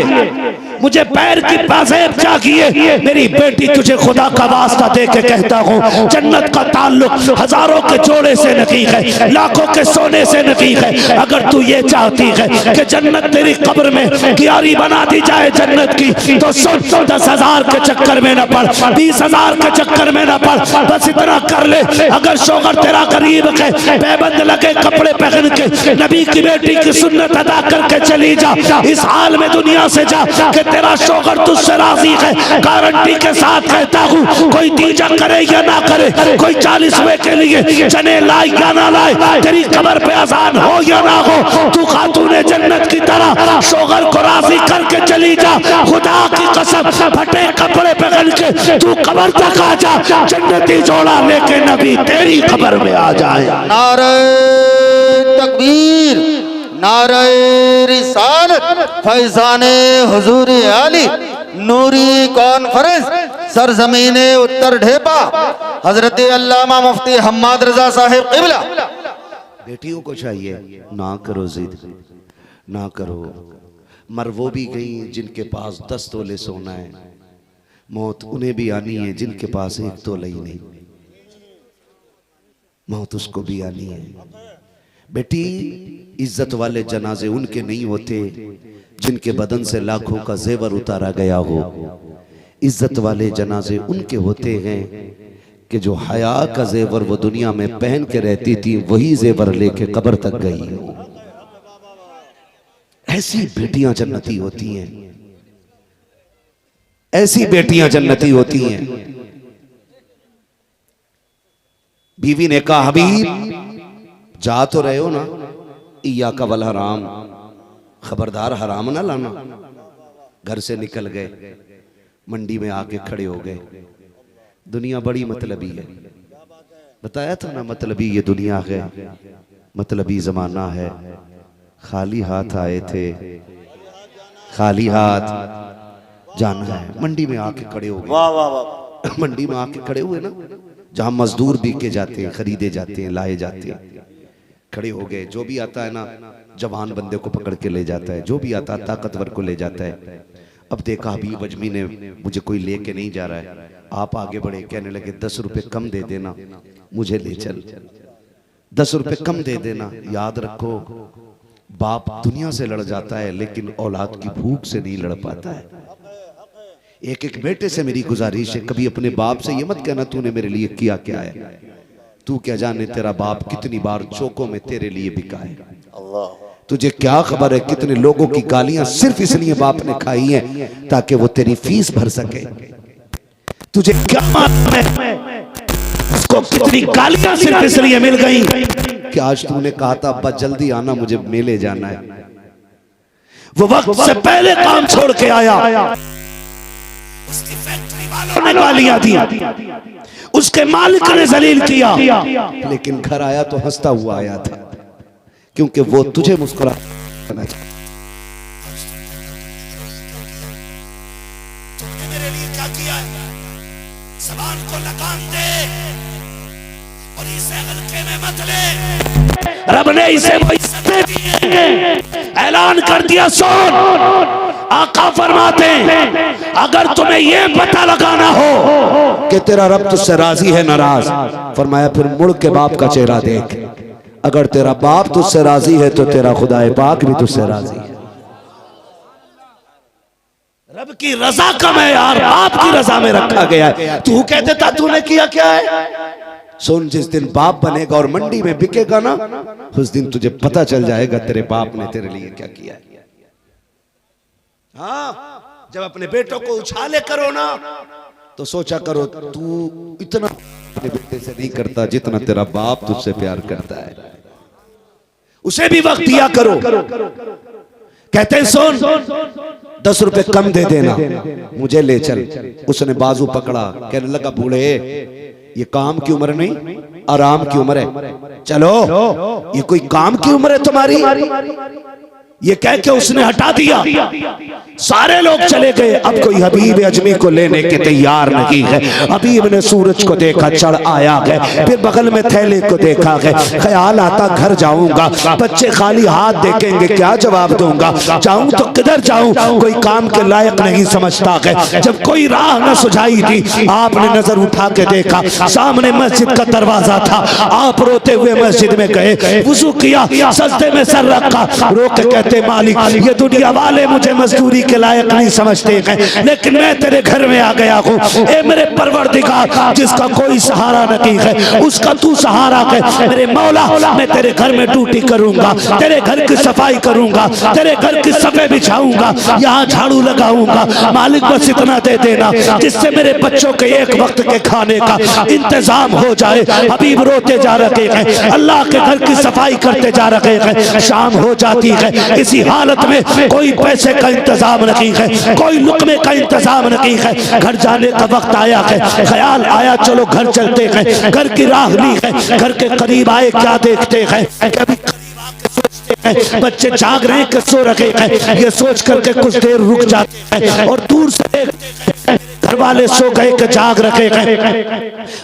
मुझे पैर की पाजेब चाहिए। मेरी बेटी तुझे खुदा का वास्ता दे के कहता हूँ, जन्नत का ताल्लुक हजारों के जोड़े से नहीं है, लाखों के सोने से नहीं है। अगर तू ये चाहती है कि जन्नत तेरी कब्र में क्यारी बना दी जाए जन्नत की, तो सुन 10,000 के चक्कर में न पड़, 20,000 के चक्कर में न पड़, बस इतना कर ले। अगर शोहर तेरा गरीब है, पैबंद लगे कपड़े पहन के नबी की बेटी की सुन्नत अदा करके चली जा, इस हाल में दुनिया से जा कि तेरा शोहर तुझसे राजी है। गारंटी के साथ कहता हूँ, कोई तीजा करे या ना करे, कोई 40वें के लिए चने लाए या ना लाए, तेरी कब्र पे अजान हो या ना हो, तू खातूने जन्नत की तरह शोहर को राजी करके चली जा। खुदा की कसम फटे कपड़े पहन के तू कब्र तक आ जा, जन्नती जोड़ा लेके नबी तेरी कब्र में आ जाए। नारे तकबीर, नारे रिसालत, फैजाने हुजूर आली, नूरी कॉन्फ्रेंस, सरजमीने उत्तर ढेपा, हजरत अल्लामा मुफ्ती हम्माद रजा साहिब क़िबला। बेटियों को चाहिए ना करो जिद, ना करो, मर वो भी गई जिनके पास 10 तोले सोना है, मौत उन्हें भी आनी है जिनके पास 1 तोला ही नहीं, मौत उसको भी आनी है। बेटी इज्जत वाले जनाजे उनके नहीं होते जिनके बदन से लाखों का जेवर उतारा गया हो, इज्जत वाले जनाजे उनके होते हैं कि जो हया का जेवर वो दुनिया में पहन के रहती थी, वही जेवर लेके कब्र तक गई हो। ऐसी बेटियां जन्नती होती हैं, ऐसी बेटियां जन्नती होती हैं। बीवी ने कहा हबीब जा तो रहे हो ना, इया का वल हराम, खबरदार हराम ना लाना। घर से निकल गए, मंडी में आके खड़े हो गए। दुनिया बड़ी मतलबी है, बताया था ना, मतलबी ये दुनिया है, मतलबी जमाना है। खाली हाथ आए थे, खाली हाथ जाना है। मंडी में आके खड़े हो गए, मंडी में आके खड़े हुए ना, जहां मजदूर बिके जाते हैं, खरीदे जाते हैं, लाए जाते हैं, खड़े हो गए। जो भी आता है ना जवान बंदे को पकड़ के ले जाता है, जो भी आता है ताकतवर को ले जाता है। अब देखा हबीब अजमी ने मुझे कोई लेके नहीं जा रहा है, आप आगे बढ़े, कहने लगे 10 रुपए कम दे देना, मुझे ले चल, 10 रुपए कम दे देना। याद रखो बाप दुनिया से लड़ जाता है लेकिन औलाद की भूख से नहीं लड़ पाता है। एक एक बेटे से मेरी गुजारिश है, कभी अपने बाप से ये मत कहना तूने मेरे लिए किया क्या है, तू क्या जाने तेरा बाप कितनी बार चौकों में तेरे लिए बिका है। तुझे क्या खबर है कितने लोगों की गालियां सिर्फ इसलिए बाप ने खाई हैं ताकि वो तेरी फीस भर सके। तुझे क्या मालूम है उसको कितनी गालियां सिर्फ इसलिए मिल गई कि आज तूने कहा था अब्बा जल्दी आना, मुझे मेले जाना है। वो वक्त से पहले काम छोड़ के आया, उसकी फैक्ट्री वालों ने गालियां दी, उसके मालिक ने जलील किया, लेकिन घर आया तो हंसता हुआ आया था, क्योंकि वो तुझे मुस्कुराना चाहता। तुमने मेरे लिए क्या किया है? ज़बान को लगाम दे और इसे हल्के में मत ले। रब ने इसे वो इज्जतें दी हैं। ऐलान कर दिया, सुन, आका फरमाते हैं अगर तुम्हें ये पता लगाना हो कि तेरा रब तुझसे राजी है नाराज, फरमाया फिर मुड़ के बाप का चेहरा देख। अगर तेरा बाप तुझसे राजी है तो तेरा खुदाए पाक भी तुझसे राजी है। रब की रजा का मेयार बाप की रजा में रखा गया है। तू कहते था तूने किया क्या है? सुन, जिस दिन बाप बनेगा और मंडी में बिकेगा ना, उस दिन तुझे पता चल जाएगा तेरे बाप ने तेरे लिए क्या किया है। हाँ, जब अपने बेटों को उछाले करो ना तो सोचा करो तू इतना अपने बेटे से नहीं करता जितना तेरा बाप तुझसे प्यार करता है। उसे भी वक्त दिया करो। कहते हैं सुन, 10 रुपए कम दे देना, मुझे ले चल। उसने बाजू पकड़ा, कहने लगा बूढ़े ये काम की उम्र नहीं, आराम की उम्र है, चलो। ये कोई काम की उम्र है तुम्हारी? ये कह के उसने हटा दिया। सारे लोग चले गए। अब कोई हबीब अजमी को लेने के तैयार नहीं है। हबीब ने सूरज को देखा, चढ़ आया है, फिर बगल में थैले को देखा है। ख्याल आता घर जाऊंगा, बच्चे खाली हाथ देखेंगे, क्या जवाब दूंगा? जाऊं तो किधर जाऊं? कोई काम के लायक नहीं समझता है। जब कोई राह न सुझाई थी, आपने नजर उठा के देखा, सामने मस्जिद का दरवाजा था। आप रोते हुए मस्जिद में गए, वुजू किया, सजदे में सर रखा, रो के कहते मालिक ये दुनिया वाले मुझे मजदूरी के लायक नहीं समझते हैं, लेकिन मैं तेरे घर में आ गया हूँ। ए मेरे परवरदिगार जिसका कोई सहारा नहीं है, उसका तू सहारा है। मेरे मौला मैं तेरे घर में ड्यूटी करूंगा, तेरे घर की सफाई करूंगा, तेरे घर की सफे बिछाऊंगा, यहाँ झाड़ू लगाऊंगा। मालिक बस इतना दे देना जिससे मेरे बच्चों के एक वक्त के खाने का इंतजाम हो जाए। हबीब रोते जा रहे हैं, अल्लाह के घर की सफाई करते जा रहे हैं। शाम हो जाती है, इसी हालत में कोई पैसे का इंतजाम नहीं है, कोई लुकमे का इंतजाम नहीं है। घर जाने का वक्त आया है, ख्याल आया चलो घर चलते हैं। घर की राह ली है, घर के करीब आए, क्या देखते हैं? कभी सोचते हैं बच्चे जाग रहे हैं कि सो रखे हैं। ये सोच करके कुछ देर रुक जाते हैं और दूर से देखते हैं घर वाले सो गए कि जाग रखे हैं।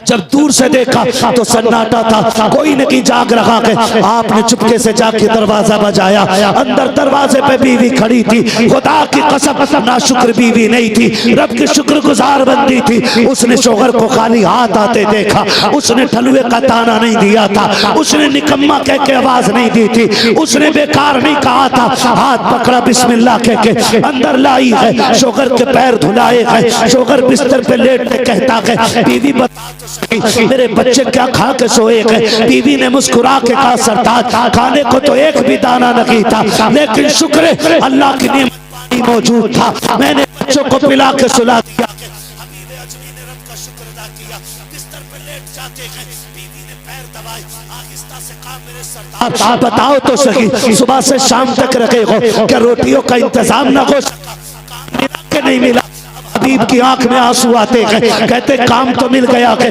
जब दूर से देखा तो सन्नाटा था, कोई नहीं जाग रहा है। आपने चुपके से जाके दरवाजा बजाया। अंदर दरवाजे पे बीवी खड़ी थी। खुदा की कसम नाशुक्र बीवी नहीं थी, रब की शुक्रगुजार बंदी थी। उसने शोहर को खाली हाथ आते देखा, उसने ठलुए का ताना नहीं दिया था, उसने निकम्मा कह के आवाज नहीं दी थी, उसने बेकार नहीं कहा था। हाथ पकड़ा, बिस्मिल्लाह कह के अंदर लाई है। शोहर के पैर धुलाए हैं, शोहर बिस्तर पे लेट के कहता है बीवी बता तो सही मेरे बच्चे क्या खा के सोए गए? बीवी ने मुस्कुरा के कहा सरताज खाने को तो एक भी दाना नहीं था, लेकिन शुक्र है अल्लाह की नेमत मौजूद था, मैंने बच्चों को पिला के सुला दिया। हबीब अजमी ने रब का शुक्र अदा किया। बिस्तर पे लेट जाते हैं, बीवी ने पैर दबाए, आहिस्ता से कहा मेरे सरताज बताओ तो सही सुबह से शाम तक रखे हो, क्या रोटियों का इंतजाम ना हो सका? काम मिला के नहीं मिला? हबीब की आंख में आंसू आते हैं, कहते काम तो मिल गया है,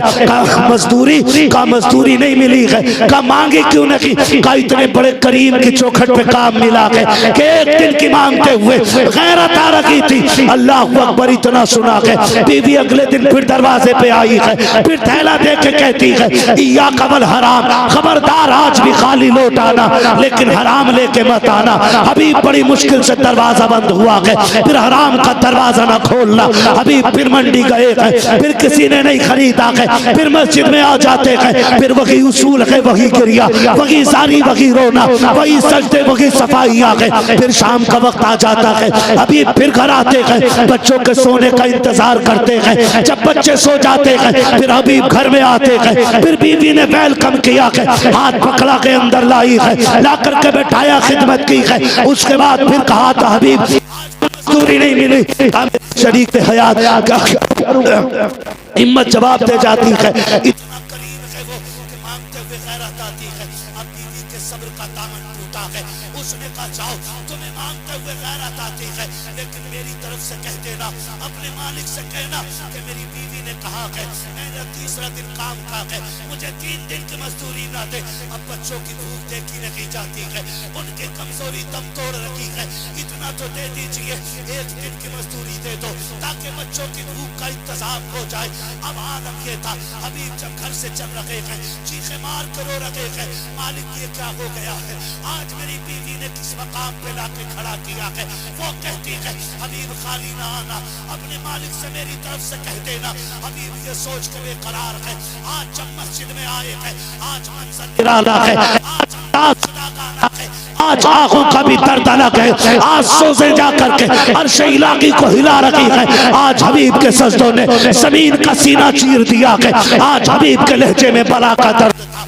मजदूरी नहीं मिली है। का मांगे क्यों नहीं? का इतने बड़े करीम की चौखट पे काम मिला है कि एक दिन की मांगते हुए गैरत आ रही थी। अल्लाह अकबर इतना सुना है। बीवी अगले दिन फिर दरवाजे पे आई है, फिर थैला दे के कहती है या कबल हराम, खबरदार आज भी खाली लौट आना, लेकिन हराम लेके मत आना। हबीब बड़ी मुश्किल से दरवाजा बंद हुआ है, फिर हराम का दरवाजा ना खोलना। हबीब फिर मंडी गए, फिर किसी ने नहीं खरीदा, फिर मस्जिद में आ जाते हैं, फिर वही उसूल है, वही क्रिया, वही सारी, वही रोना, वही सजदे, वही सफाई आ गए। फिर शाम का वक्त आ जाता है, अभी फिर घर आते हैं, बच्चों के सोने का इंतजार करते हैं। जब बच्चे सो जाते हैं फिर हबीब घर में आते हैं, फिर बीवी ने वेलकम किया है, हाथ पकड़ा के अंदर लाई है, ला करके बैठाया, खिदमत की है। उसके बाद फिर कहा था हबीब मजदूरी नहीं मिली, शरीक हयात हिम्मत जवाब दे जाती है, इतना करीब है वो कि मांगते हुए गैरत आती है। अब बीवी के सब्र का दामन टूटा है, उसने कहा जाओ, तुम्हें मांगते हुए गैरत आती है, लेकिन मेरी तरफ से कह देना, अपने मालिक से कहना कि मेरी बीवी ने कहा है मैंने तीसरा दिन काम का है, मुझे 3 दिन की मजदूरी ना दे। अब बच्चों की भूख देखी नहीं जाती है, उनकी कमजोरी दम तोड़ रखी है, इतना तो दे दीजिए, 1 दिन की मजदूरी दे दो ताकि बच्चों की भूख का इंतजाम हो जाए। अब आलम ये था, हबीब जब घर से चल रहे हैं, चीखे मार कर रो रहे हैं, मालिक ये क्या हो गया है, आज मेरी बीवी ने किस मकाम पे लाके खड़ा किया है। वो कहती है हबीब खाली ना आना, अपने मालिक से मेरी तरफ से कह देना। हबीब ये सोच के बेकरार है, आज जब मस्जिद में आए हैं, आज मंजर निराला है, आज आंखों का भी दर्द अलग है, आज सोचे जा करके अर्श इलाही को हिला रखी है। आज हबीब के सजदों ने जमीन का सीना चीर दिया है, आज हबीब के लहजे में बला का दर्द था।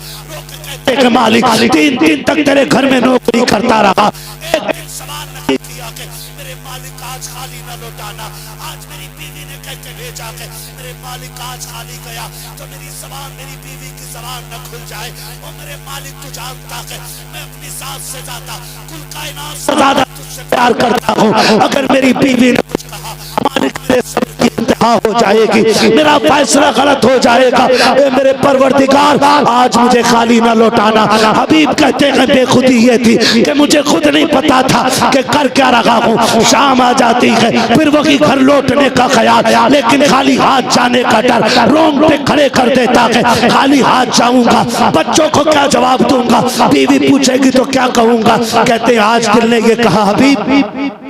के मालिक 3 दिन तक तेरे घर में नौकरी करता रहा, एक दिन सवाल नहीं किया कि मेरे मालिक आज खाली न लौटाना। आज मेरी बीवी ने कह के भेजा कि मेरे मालिक आज खाली गया तो मेरी जबान, मेरी बीवी की जबान न खुल जाए। और मेरे मालिक तू जानता है मैं अपनी सास से ज्यादा, कुल कायनात से ज्यादा तुझसे प्यार करता हूँ। अगर मेरी बीवी ने कुछ कहा, मालिक मेरे सब्र की इंतहा हो जाएगी, मेरा फैसला गलत हो जाएगा। मेरे परवरदिगार आज मुझे खाली न लौटाना। हबीब कहते हैं बेखुदी ये थी कि मुझे खुद नहीं पता था कि कर क्या रहा हूँ। शाम आ जाती है, फिर वही घर लौटने का ख्याल, लेकिन खाली हाथ जाने का डर रोंगटे खड़े कर देता है। खाली हाथ जाऊंगा, बच्चों को क्या जवाब दूंगा, बीवी पूछेगी तो क्या कहूंगा। कहते हैं आज दिल ने ये कहा हबीब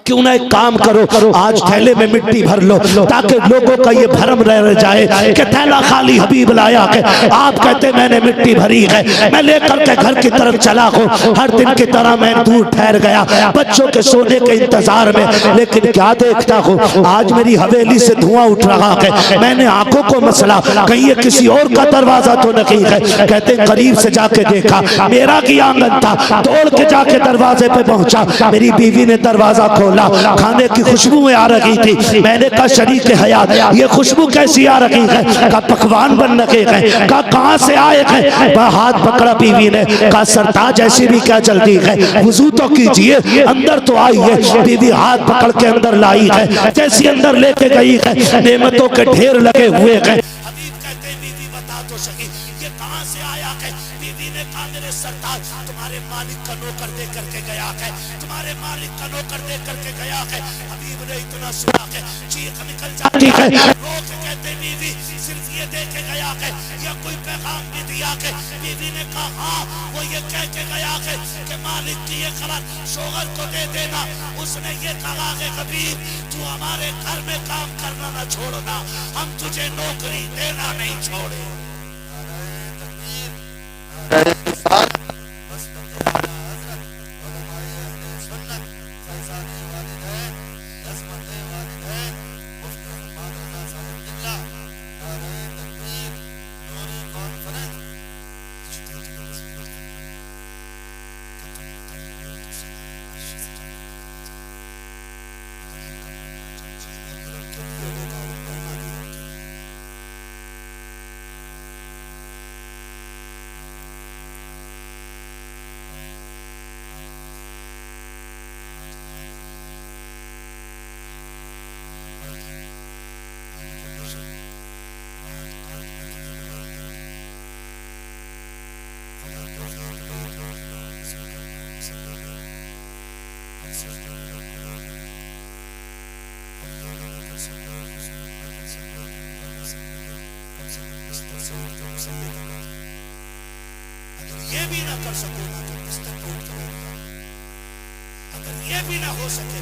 क्यों ना एक काम करो, आज थैले में मिट्टी भर लो ताकि लोगों का ये भरम रह जाए कि थैला खाली हबीब लाया है। आप कहते मैंने मिट्टी भरी है, मैं लेकर के घर की तरफ चला हूँ। हर दिन की तरह मैं दूर ठहर गया बच्चों के सोने के इंतजार में, लेकिन क्या देखता हूँ आज मेरी हवेली से धुआं उठ रहा है। मैंने आंखों को मसला, कहीं ये किसी और का दरवाजा तो नहीं है। कहते करीब से जाके देखा, मेरा की आंगन था, दौड़ के जाके दरवाजे पे पहुंचा। मेरी बीवी ने दरवाजा खोला, खाने की खुशबू आ रही थी। मैंने कहा शरीक हयात ये खुशबू कैसी आ रही है, कहा पकवान बन रखे हैं, कहा कहां से आए हैं। हाथ पकड़ा बीवी ने, कहा सरताज ऐसी भी क्या जल्दी है, वुजू तो कीजिए, अंदर तो आई है। बीवी हाथ पकड़ के अंदर लाई है, जैसी अंदर लेके गई है नेमतों के ढेर लगे हुए हैं। हबीब कहते बीवी बता तो सकी ये कहां से आया है। बीवी ने कहा मेरे सरताज तुम्हारे मालिक का नौकर दे करके गया है, तुम्हारे मालिक का नौकर दे करके गया है। हबीब ने इतना सुना है चीख निकल जाती है। लोग कहते बीवी सिर्फ ये दे के गया है या कोई पैगाम भी दिया है। बीवी ने कहा हाँ वो ये कह के गया है कि मालिक की ये खबर शोहर को दे देना। उसने ये कहा है हबीब तू हमारे घर में काम करना ना छोड़ना, हम तुझे नौकरी देना नहीं छोड़े। ये भी ना कर सकूंगा तो बिस्तर टूट जाएगा। अगर ये भी ना हो सके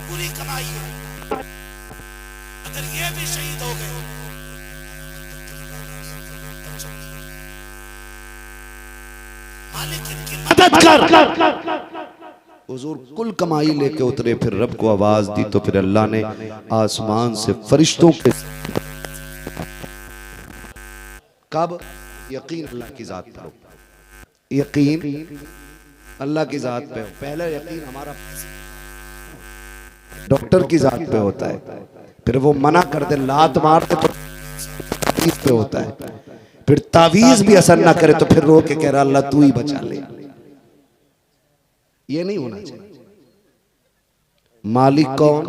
पूरी कमाई है, अगर ये भी शहीद हो गए मालिक इनकी मदद कर। हुजूर कुल कमाई लेके उतरे, फिर रब को आवाज दी तो फिर अल्लाह ने आसमान से फरिश्तों के, कब? यकीन अल्लाह की जात पर हो, यकीन अल्लाह की जात पे हो। पहले यकीन हमारा डॉक्टर की जात पे होता है, फिर वो मना कर दे, लात मार दे तो इस पे होता है, फिर तावीज भी असर ना करे तो फिर रो के कह रहा अल्लाह तू ही बचा ले। ये नहीं होना चाहिए। मालिक कौन?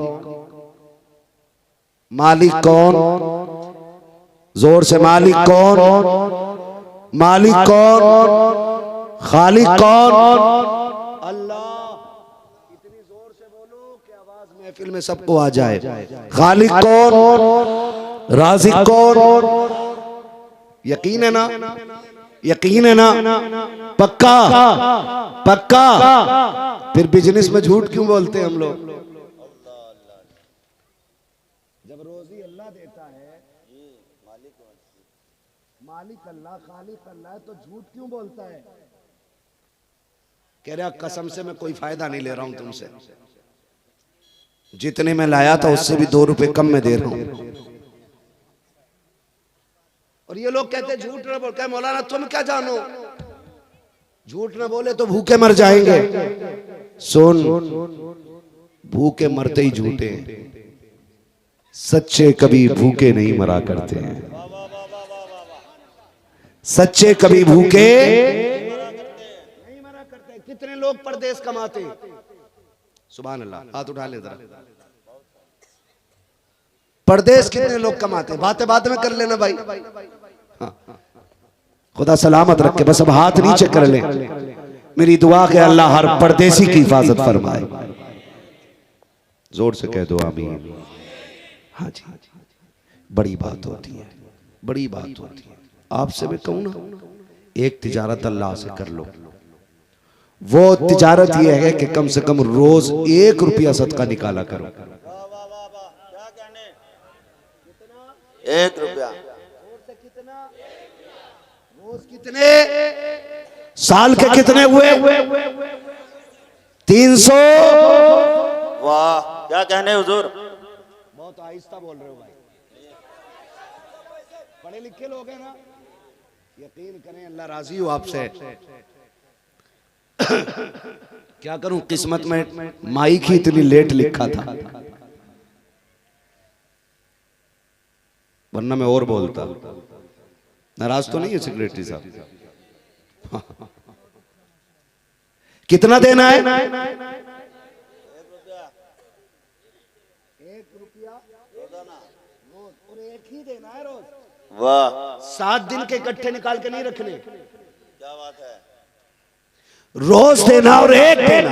मालिक कौन? जोर से मालिक कौन? मालिक कौन? खालिक कौन? अल्लाह। इतनी जोर से बोलो कि आवाज महफिल में सबको आ जाए। खालिक कौन? राज़िक कौन? यकीन है ना? यकीन है ना? पक्का? पक्का? फिर बिजनेस में झूठ क्यों बोलते हैं हम लोग? जब रोजी अल्लाह देता है, मालिक अल्लाह, खालिक अल्लाह, तो झूठ क्यों बोलता है? कह रहा कसम से मैं कोई फायदा नहीं ले रहा हूं तुमसे, जितने में लाया था उससे भी 2 रुपए कम में दे रहा हूं। और ये लोग कहते झूठ ना बोल, कहे मौलाना तुम क्या जानो, झूठ ना बोले तो भूखे मर जाएंगे। सुन, भूखे मरते ही झूठे, सच्चे कभी भूखे नहीं मरा करते हैं। सच्चे कभी भूखे नहीं मरा करते। कितने लोग परदेश कमाते, सुभान अल्लाह, हाथ उठा ले जरा। परदेश कितने लोग कमाते, बातें बाद में कर लेना भाई। हाँ। खुदा सलामत रखे, बस अब हाथ नीचे कर ले। मेरी दुआ के अल्लाह हर परदेसी की हिफाजत फरमाए। जोर से कह दो आमीन। हाँ जी, बड़ी बात होती है, बड़ी बात होती है। आपसे मैं कहूं ना, एक तिजारत अल्लाह से कर लो। वो तिजारत ये है कि कम से कम रोज 1 रुपया सदका निकाला करो। 1 रुपया रोज कितने? साल के कितने हुए? 300। वाह, क्या कहने हुजूर। बहुत आहिस्ता बोल रहे हो भाई, पढ़े लिखे लोग हैं ना। यकीन करें अल्लाह राजी हो आपसे। क्या करूं, किस्मत में माइक ही इतनी लेट लिखा था, वरना मैं और बोलता। नाराज तो नहीं है सेक्रेटरी साहब? कितना देना है? 1 रुपया और 1 ही देना है रोज। वाह, 7 दिन के इकट्ठे निकाल के नहीं रखने, क्या बात है। रोज देना और 1 देना।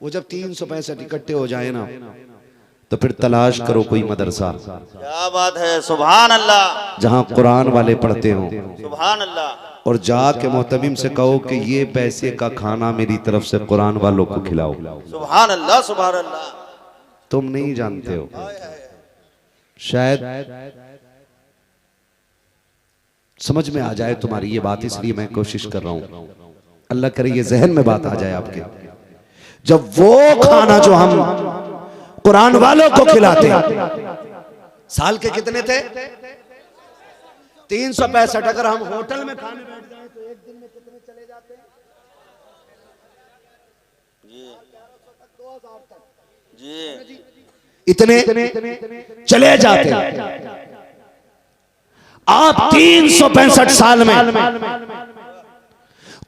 वो जब 365 इकट्ठे हो जाए ना, तो फिर तलाश करो कोई मदरसा, क्या बात है, सुभान अल्लाह, जहां कुरान वाले पढ़ते हो, सुभान अल्लाह। और जाके मोहतमिम से कहो कि ये पैसे का खाना मेरी तरफ से कुरान वालों को खिलाओ। सुभान अल्लाह, सुभान अल्लाह। तुम नहीं जानते हो, शायद समझ में आ जाए तुम्हारी ये बात, इसलिए मैं कोशिश कर रहा हूं। अल्लाह करे ये जहन में बात आ जाए आपके। जब वो खाना जो हम कुरान वालों को खिलाते, साल के कितने थे? 365। अगर हम होटल में खाने बैठ जाए तो एक दिन में कितने चले जाते हैं? जी, इतने चले जाते हैं। आप 365 साल में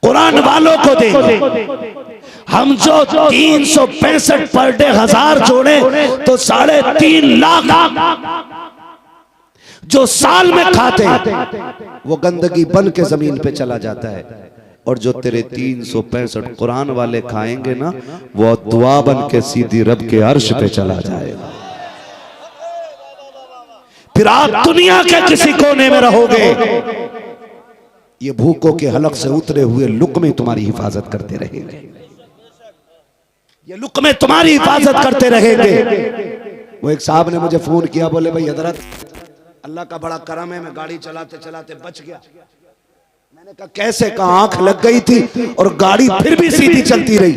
कुरान वालों को देंगे। हम जो 365 पर डे 1000 जोड़े तो 3.5 लाख जो साल में खाते वो गंदगी बन के जमीन पे चला जाता है, और जो तेरे 365 कुरान वाले खाएंगे ना, वो दुआ बन के सीधी रब के अर्श पे चला जाएगा। फिर आप दुनिया के किसी कोने में रहोगे, ये भूखों के हलक से उतरे हुए लुक़्मे तुम्हारी हिफाजत करते रहेंगे, ये लुक़्मे तुम्हारी हिफाजत करते रहेंगे। वो एक साहब ने मुझे फोन किया, बोले भाई हजरत अल्लाह का बड़ा करम है, मैं गाड़ी चलाते चलाते बच गया। मैंने कहा कैसे? कहा आंख लग गई थी और गाड़ी फिर भी सीधी चलती रही।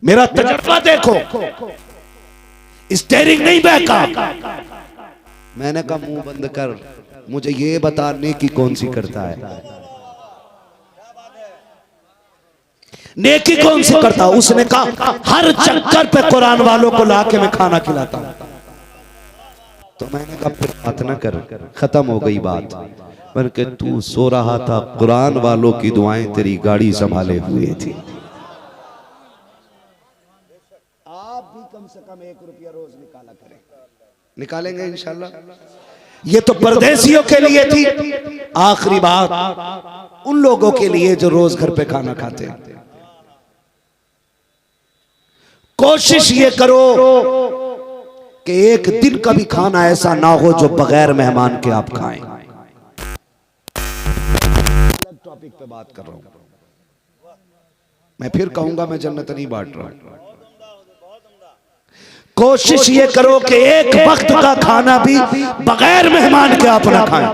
मेरा तजुर्बा देखो, स्टीयरिंग नहीं बहका। मैंने कहा मुंह बंद कर, मुझे ये बता नेकी कौन सी करता है, नेकी कौन सी करता? उसने कहा हर चक्कर पे कुरान वालों को लाके मैं खाना खिलाता हूं। तो मैंने कहा फिर बात ना कर, खत्म हो गई बात। मैंने कहा तू सो रहा था, कुरान वालों की दुआएं तेरी गाड़ी संभाले हुए थी। आप भी कम से कम 1 रुपया रोज निकाला करें, निकालेंगे इंशाल्लाह। ये तो परदेसियों के लिए थी। आखिरी बात उन लोगों के लिए जो रोज घर पे खाना खाते हैं, कोशिश ये करो कि एक दिन का भी खाना ऐसा ना हो जो बगैर मेहमान के आप खाएं। टॉपिक पे बात कर रहा हूं मैं, फिर कहूंगा मैं जन्नत नहीं बांट रहा हूं। कोशिश ये करो कि एक वक्त का खाना भी बगैर मेहमान के आप ना खाएं।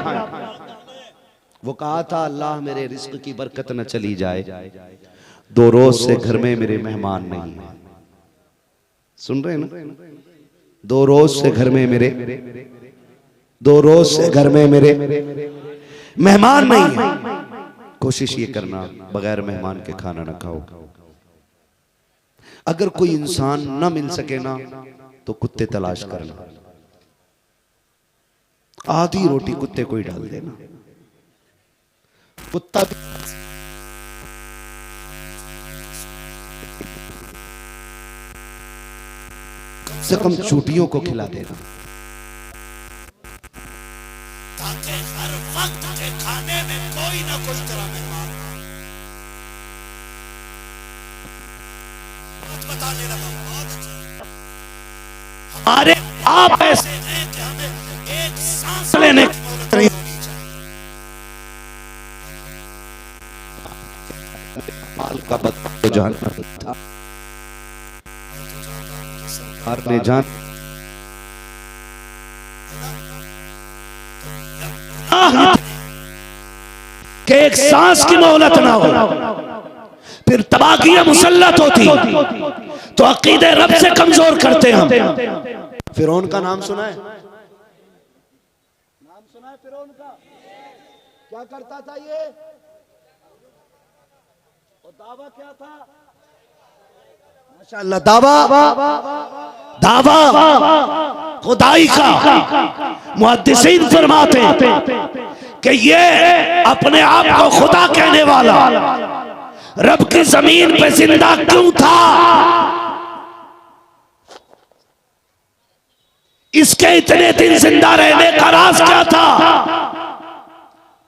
वो कहा था अल्लाह मेरे रिस्क की बरकत न चली जाए, 2 रोज से घर में मेरे मेहमान नहीं है। सुन रहे हैं ना? 2 रोज से घर में मेरे 2 रोज से घर में मेरे मेहमान नहीं है। कोशिश ये करना बगैर मेहमान के खाना ना खाओ। अगर कोई इंसान ना मिल सके ना, तो कुत्ते तलाश करना, आधी रोटी कुत्ते को ही डाल देना। कुत्ता से कम चूटियों को खिला देना, ताकि हर वक्त के खाने में कोई ना कोई तेरा मेहमान बताने लगा। बहुत अच्छा, हमारे आप ऐसे हैं कि हमें एक सांस लेने माल का बदला जान था, ने जान कि एक सांस की मोहलत ना हो, फिर तबागियां मुसल्लत होती तो अकीदे रब से कमजोर करते हम। फिरौन का नाम सुना है? नाम सुना है फिरौन का? क्या करता था ये? और दावा क्या था? माशाअल्लाह, दावा खुदाई का। मुहद्दिसीन फरमाते कि ये अपने आप को खुदा कहने वाला रब की जमीन पे जिंदा क्यों था? इसके इतने दिन जिंदा रहने का राज क्या था?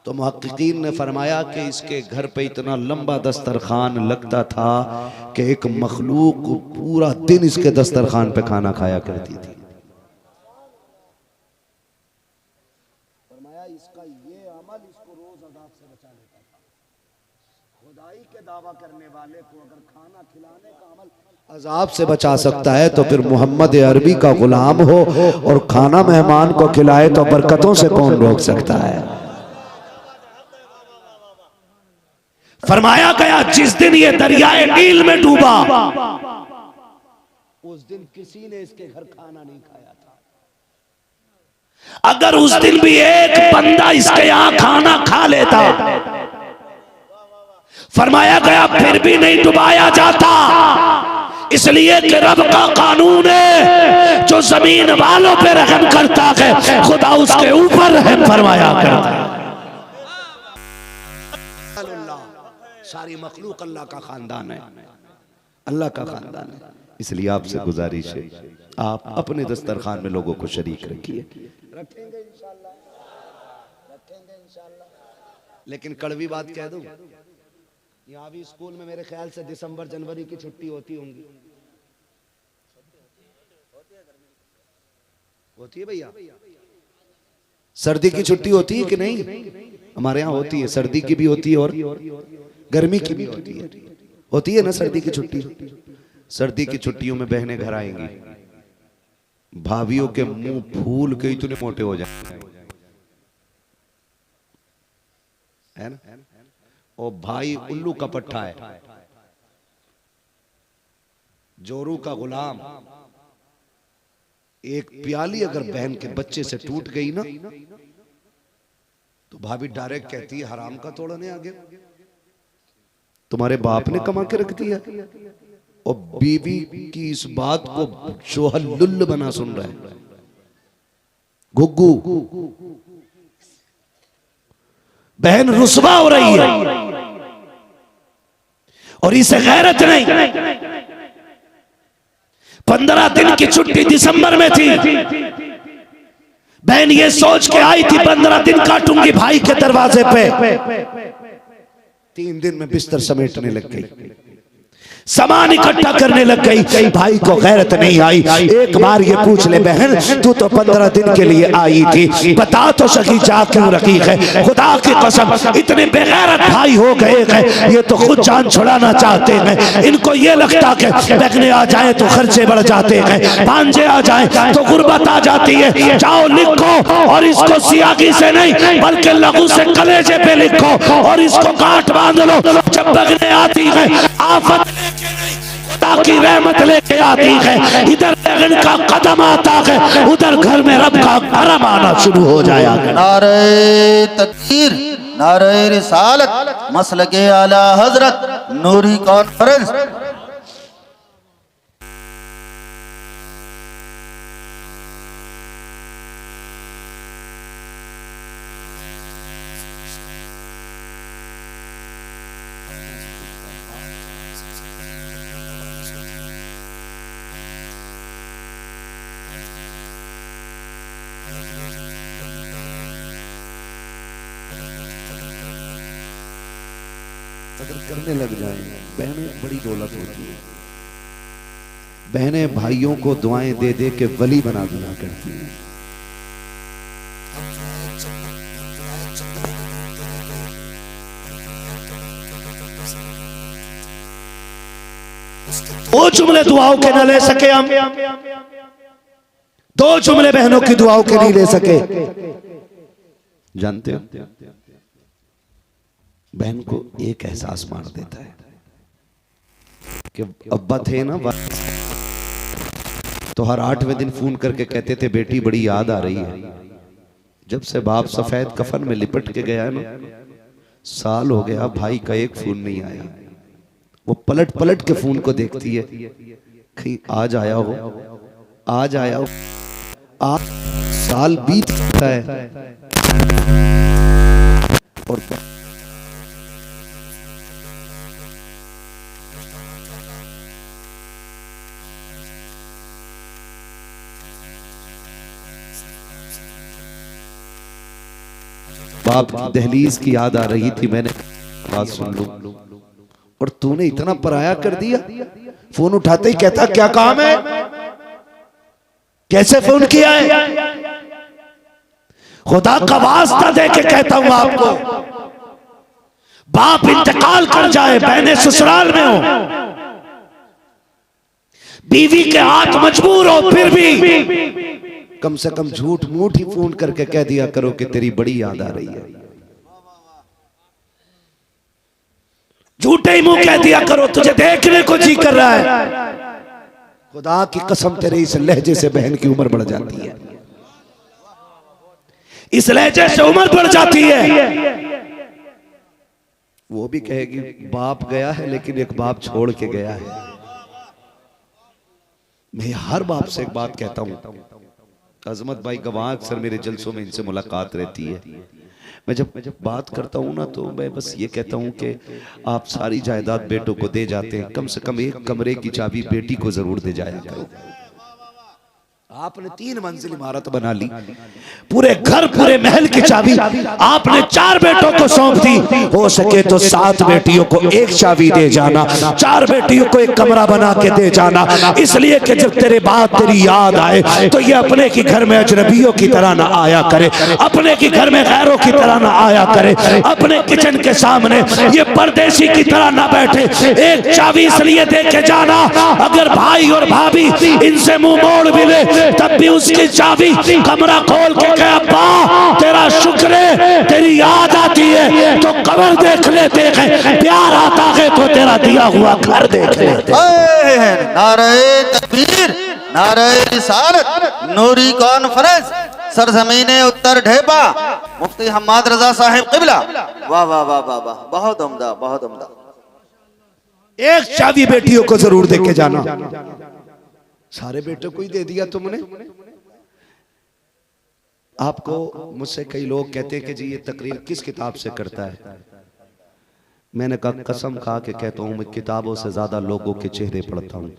तो मुहक्किकीन ने फरमाया कि इसके घर पे इतना लंबा दस्तरखान लगता था कि एक मखलूक पूरा दिन इसके दस्तरखान पे खाना खाया करती थी। फरमाया इसका ये अमल इसको रोज अजाब से बचा लेता था। खुदाई के दावा करने वाले को अगर खाना खिलाने का अमल अजाब से बचा सकता है, तो फिर मोहम्मद अरबी का गुलाम हो और खाना मेहमान को खिलाए तो बरकतों से कौन रोक सकता है? फरमाया गया जिस दिन ये दरियाए नील में डूबा, उस दिन किसी ने इसके घर खाना नहीं खाया था। अगर उस दिन भी एक बंदा इसके यहां खाना खा लेता, फरमाया गया फिर भी नहीं डुबाया जाता, इसलिए कि रब का कानून है जो जमीन वालों पे रहम करता है खुदा उसके ऊपर रहम फरमाया करता है। सारी मखलूक अल्लाह का खानदान है, अल्लाह का खानदान है। इसलिए आपसे गुजारिश है आप अपने दस्तरखान में लोगों को शरीक रखिए। रखेंगे इंशाल्लाह, रखेंगे इंशाल्लाह। लेकिन कड़वी बात कह दूं, यहाँ भी स्कूल में मेरे ख्याल से दिसंबर जनवरी की छुट्टी होती होंगी, होती है भैया? सर्दी की छुट्टी होती है कि नहीं? हमारे यहाँ होती है, सर्दी की भी होती है और गर्मी की भी होती है ना सर्दी की छुट्टी। सर्दी की छुट्टियों में बहनें घर आएंगी, भाभियों के मुंह फूल के इतने मोटे हो जाएंगे, है ना? और भाई उल्लू का पट्टा है, जोरू का गुलाम। एक प्याली अगर बहन के बच्चे से टूट गई ना तो भाभी डायरेक्ट कहती है हराम का तोड़ने आ गया, तुम्हारे बाप ने कमा के रख दिया। और बीवी की इस बात को शोहर लुल्ल बना सुन रहा है, गुग्गू। बहन रुसवा हो रही है और इसे गैरत नहीं। 15 दिन की छुट्टी दिसंबर में थी, बहन ये सोच के आई थी 15 दिन काटूंगी भाई के दरवाजे पे। 3 दिन में बिस्तर समेटने लग गई, सामान इकट्ठा करने लग गई। भाई को गैरत नहीं आई। एक बार ये पूछ ले बहन, तू तो 15 दिन के लिए आई थी, बता तो सकी जा क्यों रखी है? खुदा की कसम इतने बेगैरत भाई हो गए हैं, ये तो खुद जान छुड़ाना चाहते हैं। इनको ये लगता कि बहने आ जाए तो खर्चे बढ़ जाते हैं, भांजे आ जाए तो गुर्बत आ जाती है। जाओ लिखो और इसको सियागी से नहीं बल्कि लघु से कलेजे पे लिखो और इसको गांठ बांध लो। जब बहने आती है आफत ताकि रहमत लेके आती है, इधर लगन का कदम आता है, उधर घर में रब का करम आना शुरू हो जाएगा। नारे तकबीर, नारे रिसालत, मसलके आला हजरत नूरी कॉन्फ्रेंस। अगर करने लग जाए, बहनें बड़ी दौलत होती है। बहनें भाइयों को दुआएं दे दे के वली बना दिया करती हैं। दो जुमले दुआओं के न ले सके हम, 2 जुमले बहनों की दुआओं के नहीं ले सके। जानते हो बहन को एक एहसास मार देता है कि अब्बा थे ना तो हर 8वें दिन फोन करके कहते थे बेटी बड़ी याद आ रही है। जब से बाप सफेद कफन में लिपट के गया ना, साल हो गया भाई का एक फोन नहीं आया। वो पलट पलट के फोन को देखती है, कहीं आज आया हो, आज आया हो। आज साल बीत सकता है और बाप की दहलीज की याद आ रही थी। मैंने बात सुन लूं और तूने इतना पराया कर दिया। फोन उठाते ही कहता क्या काम है, कैसे फोन किया है? खुदा का वास्ता दे के कहता हूं आपको, बाप इंतकाल कर जाए, बहनें ससुराल में हो, बीवी के हाथ मजबूर हो, फिर भी कम से कम झूठ मूठ ही फोन करके कह दिया करो कि तेरी बड़ी याद आ रही है। झूठे ही मुंह कह दिया करो तुझे देखने को जी कर रहा है। खुदा की कसम तेरे इस लहजे से बहन की उम्र बढ़ जाती है, इस लहजे से उम्र बढ़ जाती है। वो भी कहेगी बाप गया है लेकिन एक बाप छोड़ के गया है। मैं हर बाप से एक बात कहता हूं, अजमत भाई गवाह अक्सर मेरे जलसों में इनसे मुलाकात रहती है। मैं जब बात करता हूं ना तो मैं बस ये कहता हूं कि आप सारी जायदाद बेटों को दे जाते हैं, कम से कम एक कमरे की चाबी बेटी को जरूर दे जाया करो। आपने 3 मंजिल इमारत बना ली, पूरे घर पूरे महल की चाबी आपने 4 बेटों को सौंप दी। हो सके तो 7 बेटियों को एक चाबी दे जाना, 4 बेटियों को एक कमरा बना के दे जाना, इसलिए कि जब तेरे बाद तेरी याद आए तो ये अपने के घर में अजनबियों की तरह ना आया करे, अपने के घर में गैरों की तरह ना आया करे, अपने किचन के सामने ये परदेसी की तरह ना बैठे। एक चाबी इसलिए दे के जाना, अगर भाई और भाभी इनसे मुंह मोड़ भी ले तब भी उसकी चाबी कमरा खोल के कहे अब्बा तेरा शुक्र है, तेरी याद आती है तो कब्र देख लेते हैं, प्यार आता है तो तेरा दिया हुआ घर देख लेते हैं। नारे तकबीर, नारे रिसालत, नूरी कॉन्फ्रेंस, सरजमीने उत्तर ढेपा, मुफ्ती हम्माद रजा साहिब किबला। वाह वाह वाह वाह वाह, बहुत उम्दा, बहुत उम्दा। एक चाबी बेटियों को जरूर दे के जाना। सारे बेटों को ही दे दिया तुमने। आपको मुझसे कई लोग कहते हैं कि जी ये तकरीर किस किताब से करता है। मैंने कहा कसम खा के कहता हूं, मैं किताबों से ज्यादा लोगों के चेहरे पढ़ता हूं,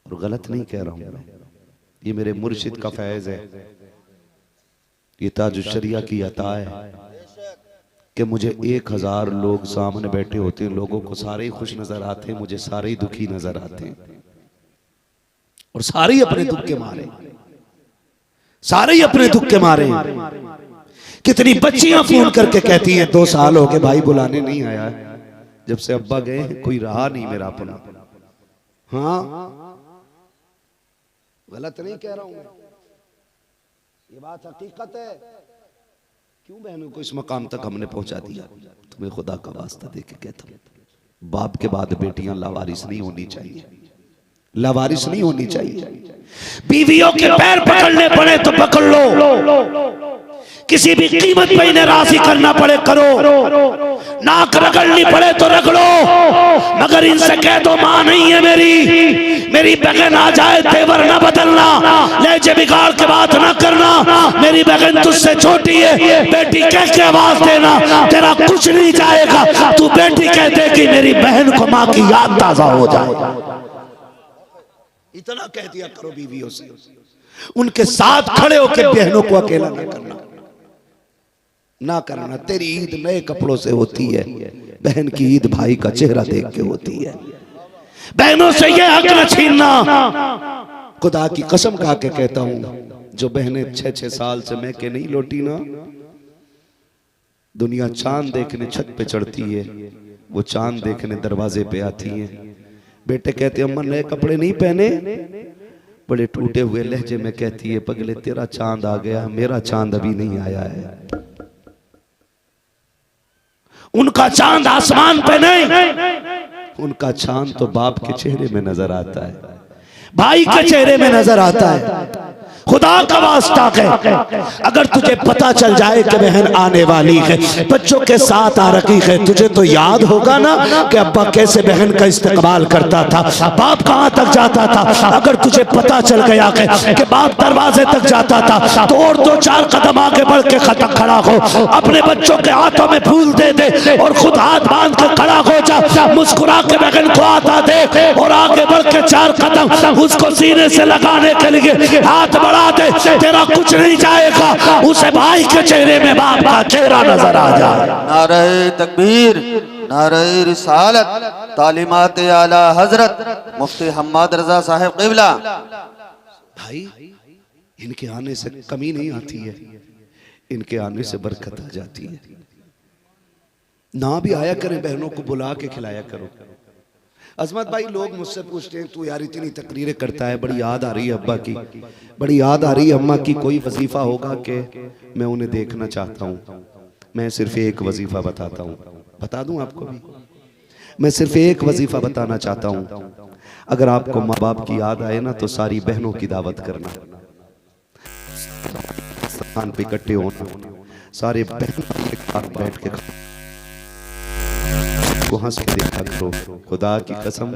और गलत नहीं कह रहा हूं। ये मेरे मुर्शिद का फैज है, ये ताजुश्शरिया की अता है कि मुझे 1000 लोग सामने बैठे होते हैं, लोगों को सारे ही खुश नजर आते हैं, मुझे सारे ही दुखी नजर आते हैं, और सारे ही अपने दुख के मारे, सारे ही अपने दुख के मारे। कितनी बच्चियां फोन करके कहती हैं 2 साल हो गए भाई बुलाने नहीं आया, जब से अब्बा गए कोई रहा नहीं मेरा अपना। हाँ गलत नहीं कह रहा हूं, ये बात हकीकत है। क्यों बहनों को इस मकाम तक हमने पहुंचा दिया? तुम्हें खुदा का वास्ता दे के कहता हूं, बाप के बाद बेटियां लावारिस नहीं होनी चाहिए, लावारिस नहीं होनी चाहिए। बीवियों के पैर पकड़ने पड़े तो पकड़ लो, किसी भी कीमत पे इन्हें राजी करना पड़े करो, नाक रगड़नी पड़े तो रगड़ो, मगर इनसे कह दो मां नहीं है मेरी बहन आ जाए तेवर ना बदलना, लहजे बिगाड़ के बात ना करना, मेरी बहन तुझसे छोटी है, बेटी कह के आवाज देना, तेरा कुछ नहीं जाएगा, तू बेटी कह दे कि मेरी बहन को मां की याद ताजा हो जाए। इतना कह दिया करो बीवियों से, उनके साथ खड़े होकर बहनों को अकेला ना करना, ना करना। तेरी ईद नए कपड़ों से होती है, बहन की ईद भाई का चेहरा देख के होती है। बहनों से ये हक न छीनना। खुदा की कसम खा के कहता हूं, जो बहनें 6-6 साल से मैं के नहीं लौटी ना, दुनिया चांद देखने छत पे चढ़ती है, वो चांद देखने दरवाजे पे आती है। बेटे कहते अम्मा नए कपड़े नहीं पहने, बड़े टूटे हुए लहजे में कहती है पगले तेरा चांद आ गया, मेरा चांद अभी नहीं आया है। उनका चांद आसमान पे नहीं, उनका चांद तो बाप के चेहरे में नजर आता है, भाई के चेहरे में नजर आता है। खुदा का वास्ता है, अगर तुझे पता चल जाए कि बहन आने वाली है, बच्चों के साथ आ रखी है, तुझे तो याद होगा ना कि अब्बा कैसे बहन का इस्तेकबाल करता था, बाप कहां तक जाता था। अगर तुझे पता चल गया कि बाप दरवाजे तक जाता था, तो और 2-4 कदम आगे बढ़ के खड़ा हो, अपने बच्चों के हाथों में फूल दे दे और खुद हाथ बांध के खड़ा हो जा, मुस्कुरा के बहन को आता दे और आगे बढ़ के 4 कदम उसको सीने से लगाने के लिए हाथ बढ़ा दे, तेरा कुछ नहीं जाएगा, उसे भाई के चेहरे में बाप का चेहरा नजर आ जाए। नारे तकबीर, नारे रिसालत, तालीमात आला हजरत मुफ्ती हम्माद रजा साहिब किबला। भाई इनके आने से कमी नहीं आती है, इनके आने से बरकत आ जाती है। ना भी आया करें, बहनों को बुला के खिलाया करो। अजमत भाई लोग मुझसे पूछते हैं तू यार इतनी तकरीरें करता है, बड़ी याद आ रही है अब्बा की, बड़ी याद आ रही है अम्मा की, कोई वजीफा होगा कि मैं उन्हें देखना चाहता हूँ। मैं सिर्फ एक वजीफा बताता हूँ, बता दूं आपको भी, मैं सिर्फ एक वजीफा बताना चाहता हूँ। अगर आपको माँ बाप की याद आए ना तो सारी बहनों की दावत करना, स्थान पे इकट्ठे होना, सारे बहन बैठ के हंस के देखा करो। खुदा की कसम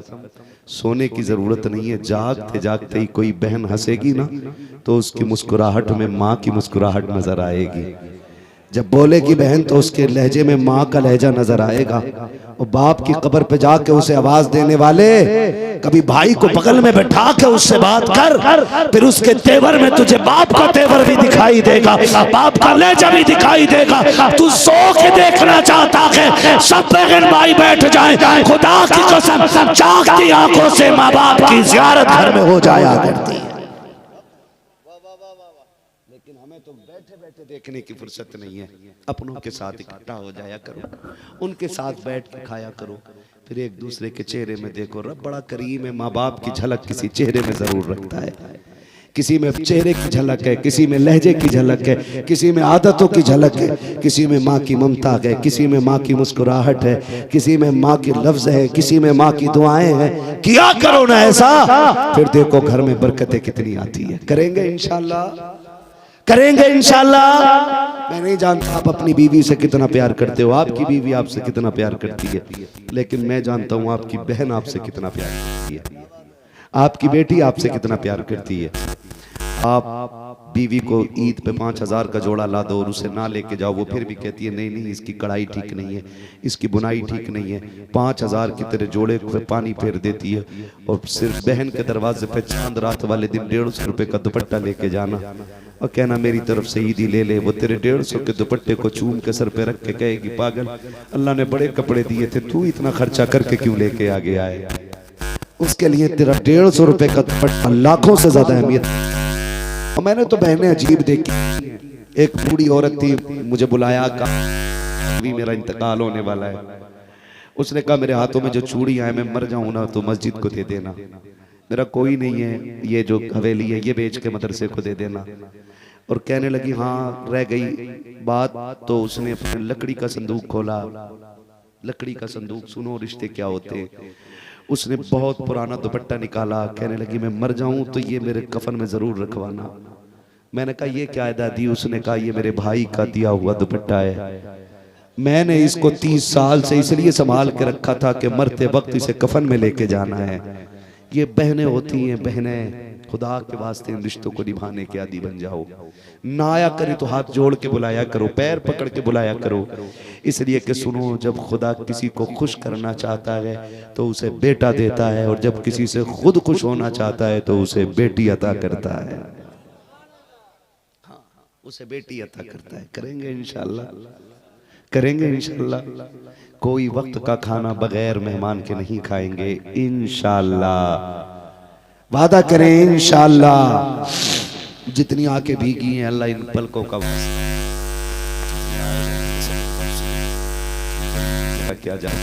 सोने की जरूरत नहीं है, जागते जागते ही कोई बहन हंसेगी ना तो उसकी मुस्कुराहट में माँ की मुस्कुराहट नजर आएगी। जब बोलेगी बहन तो उसके लहजे में माँ का लहजा नजर आएगा। और बाप की कब्र पे जाके उसे आवाज देने वाले, कभी भाई को बगल में बैठा के उससे बात कर, फिर उसके तेवर में तुझे बाप का तेवर भी दिखाई देगा, बाप का लहजा भी दिखाई देगा। तू सो के देखना चाहता है सब बहन भाई बैठ जाए, खुदा की कसम जागती आंखों से माँ बाप की जियारत घर में हो जाया करती है। लेकिन हमें तो बैठे बैठे देखने की फुर्सत नहीं है। अपनों के साथ इकट्ठा हो जाया करो, उनके साथ बैठ के खाया करो, फिर एक दूसरे के चेहरे में देखो। रब बड़ा करीम है, माँ बाप की झलक किसी चेहरे में जरूर रखता है। किसी में चेहरे की झलक है, किसी में लहजे की झलक है, किसी में आदतों की झलक है, किसी में माँ की ममता है, किसी में माँ की मुस्कुराहट है, किसी में माँ के लफ्ज है, किसी में माँ की दुआएं हैं। किया करो ना ऐसा, फिर देखो घर में बरकतें कितनी आती है। करेंगे इंशाल्लाह, करेंगे इंशाल्लाह। मैं नहीं जानता आप अपनी बीवी से कितना प्यार करते हो, आपकी बीवी आपसे कितना प्यार करती है, लेकिन मैं जानता हूँ आपकी बहन आपसे कितना प्यार करती है, आपकी बेटी आपसे कितना प्यार करती है। आप बीवी को ईद पे 5000 का जोड़ा ला दो और उसे ना लेके जाओ, वो फिर भी कहती है नहीं नहीं इसकी कढ़ाई ठीक नहीं है, इसकी बुनाई ठीक नहीं है। 5000 की तेरे जोड़े पे पानी फेर देती है। और सिर्फ बहन के दरवाजे पे चांद रात वाले दिन 150 रुपए का दुपट्टा लेके जाना और कहना मेरी तरफ से ईदी ले ले। वो तेरे 150 के दुपट्टे को चूम के सर पे रख के कहेगी पागल, अल्लाह ने बड़े कपड़े दिए थे, तू इतना खर्चा करके क्यों लेके आ गया है। उसके लिए तेरा 150 रुपए का दुपट्टा लाखों से ज्यादा अहमियत। और मैंने तो बहनें अजीब देखी। एक बूढ़ी औरत थी, मुझे बुलाया, अभी मेरा इंतकाल होने वाला है। उसने कहा मेरे हाथों में जो चूड़ियां हैं मैं मर जाऊं ना तो मस्जिद को दे देना, मेरा कोई नहीं है, ये जो हवेली है ये बेच के मदरसे को दे देना। और कहने लगी हाँ रह गई बात, तो उसने अपने लकड़ी का संदूक खोला, लकड़ी का संदूक, सुनो रिश्ते क्या होते हैं। उसने बहुत पुराना दुपट्टा निकाला, कहने लगी मैं मर जाऊं तो ये मेरे कफन में जरूर रखवाना। मैंने कहा ये क्या है दादी। उसने कहा ये मेरे भाई का दिया हुआ दुपट्टा है, मैंने इसको 30 साल से इसलिए संभाल के रखा था कि मरते वक्त इसे कफन में लेके जाना है। ये बहनें होती हैं, बहनें खुदा के वास्ते इन रिश्तों को निभाने के आदी बन जाओ। ना आया करे तो हाथ जोड़ के बुलाया करो, पैर पकड़ के बुलाया करो, इसलिए कि सुनो जब खुदा किसी को खुश करना चाहता है तो उसे बेटा देता है, और जब किसी से खुद खुश होना चाहता है तो उसे बेटी अता करता है। हाँ, उसे बेटी अता करता है। करेंगे इंशाल्लाह, करेंगे इंशाल्लाह। कोई वक्त का खाना बगैर मेहमान के नहीं खाएंगे इंशाल्लाह, वादा करें इंशाल्लाह। जितनी आंखें भीगी हैं अल्लाह इन पलकों का क्या जाए।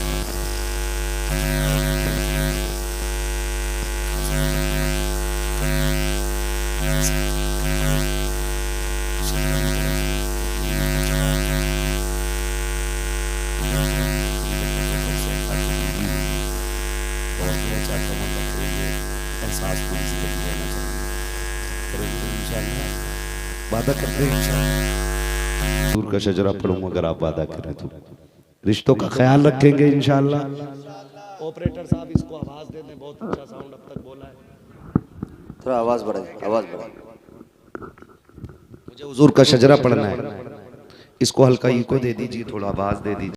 वादा करते हैं दूर का शजरा पढ़ूंगा अगर आप वादा करें तो। रिश्तों का ख्याल रखेंगे इंशाल्लाह। ऑपरेटर साहब इसको आवाज दे दें, बहुत अच्छा साउंड अब तक बोला है, थोड़ा आवाज बढ़ाइए, आवाज बढ़ाइए। मुझे हुजूर का शजरा पढ़ना है, इसको हल्का इको दे दीजिए, थोड़ा आवाज दे दीजिए।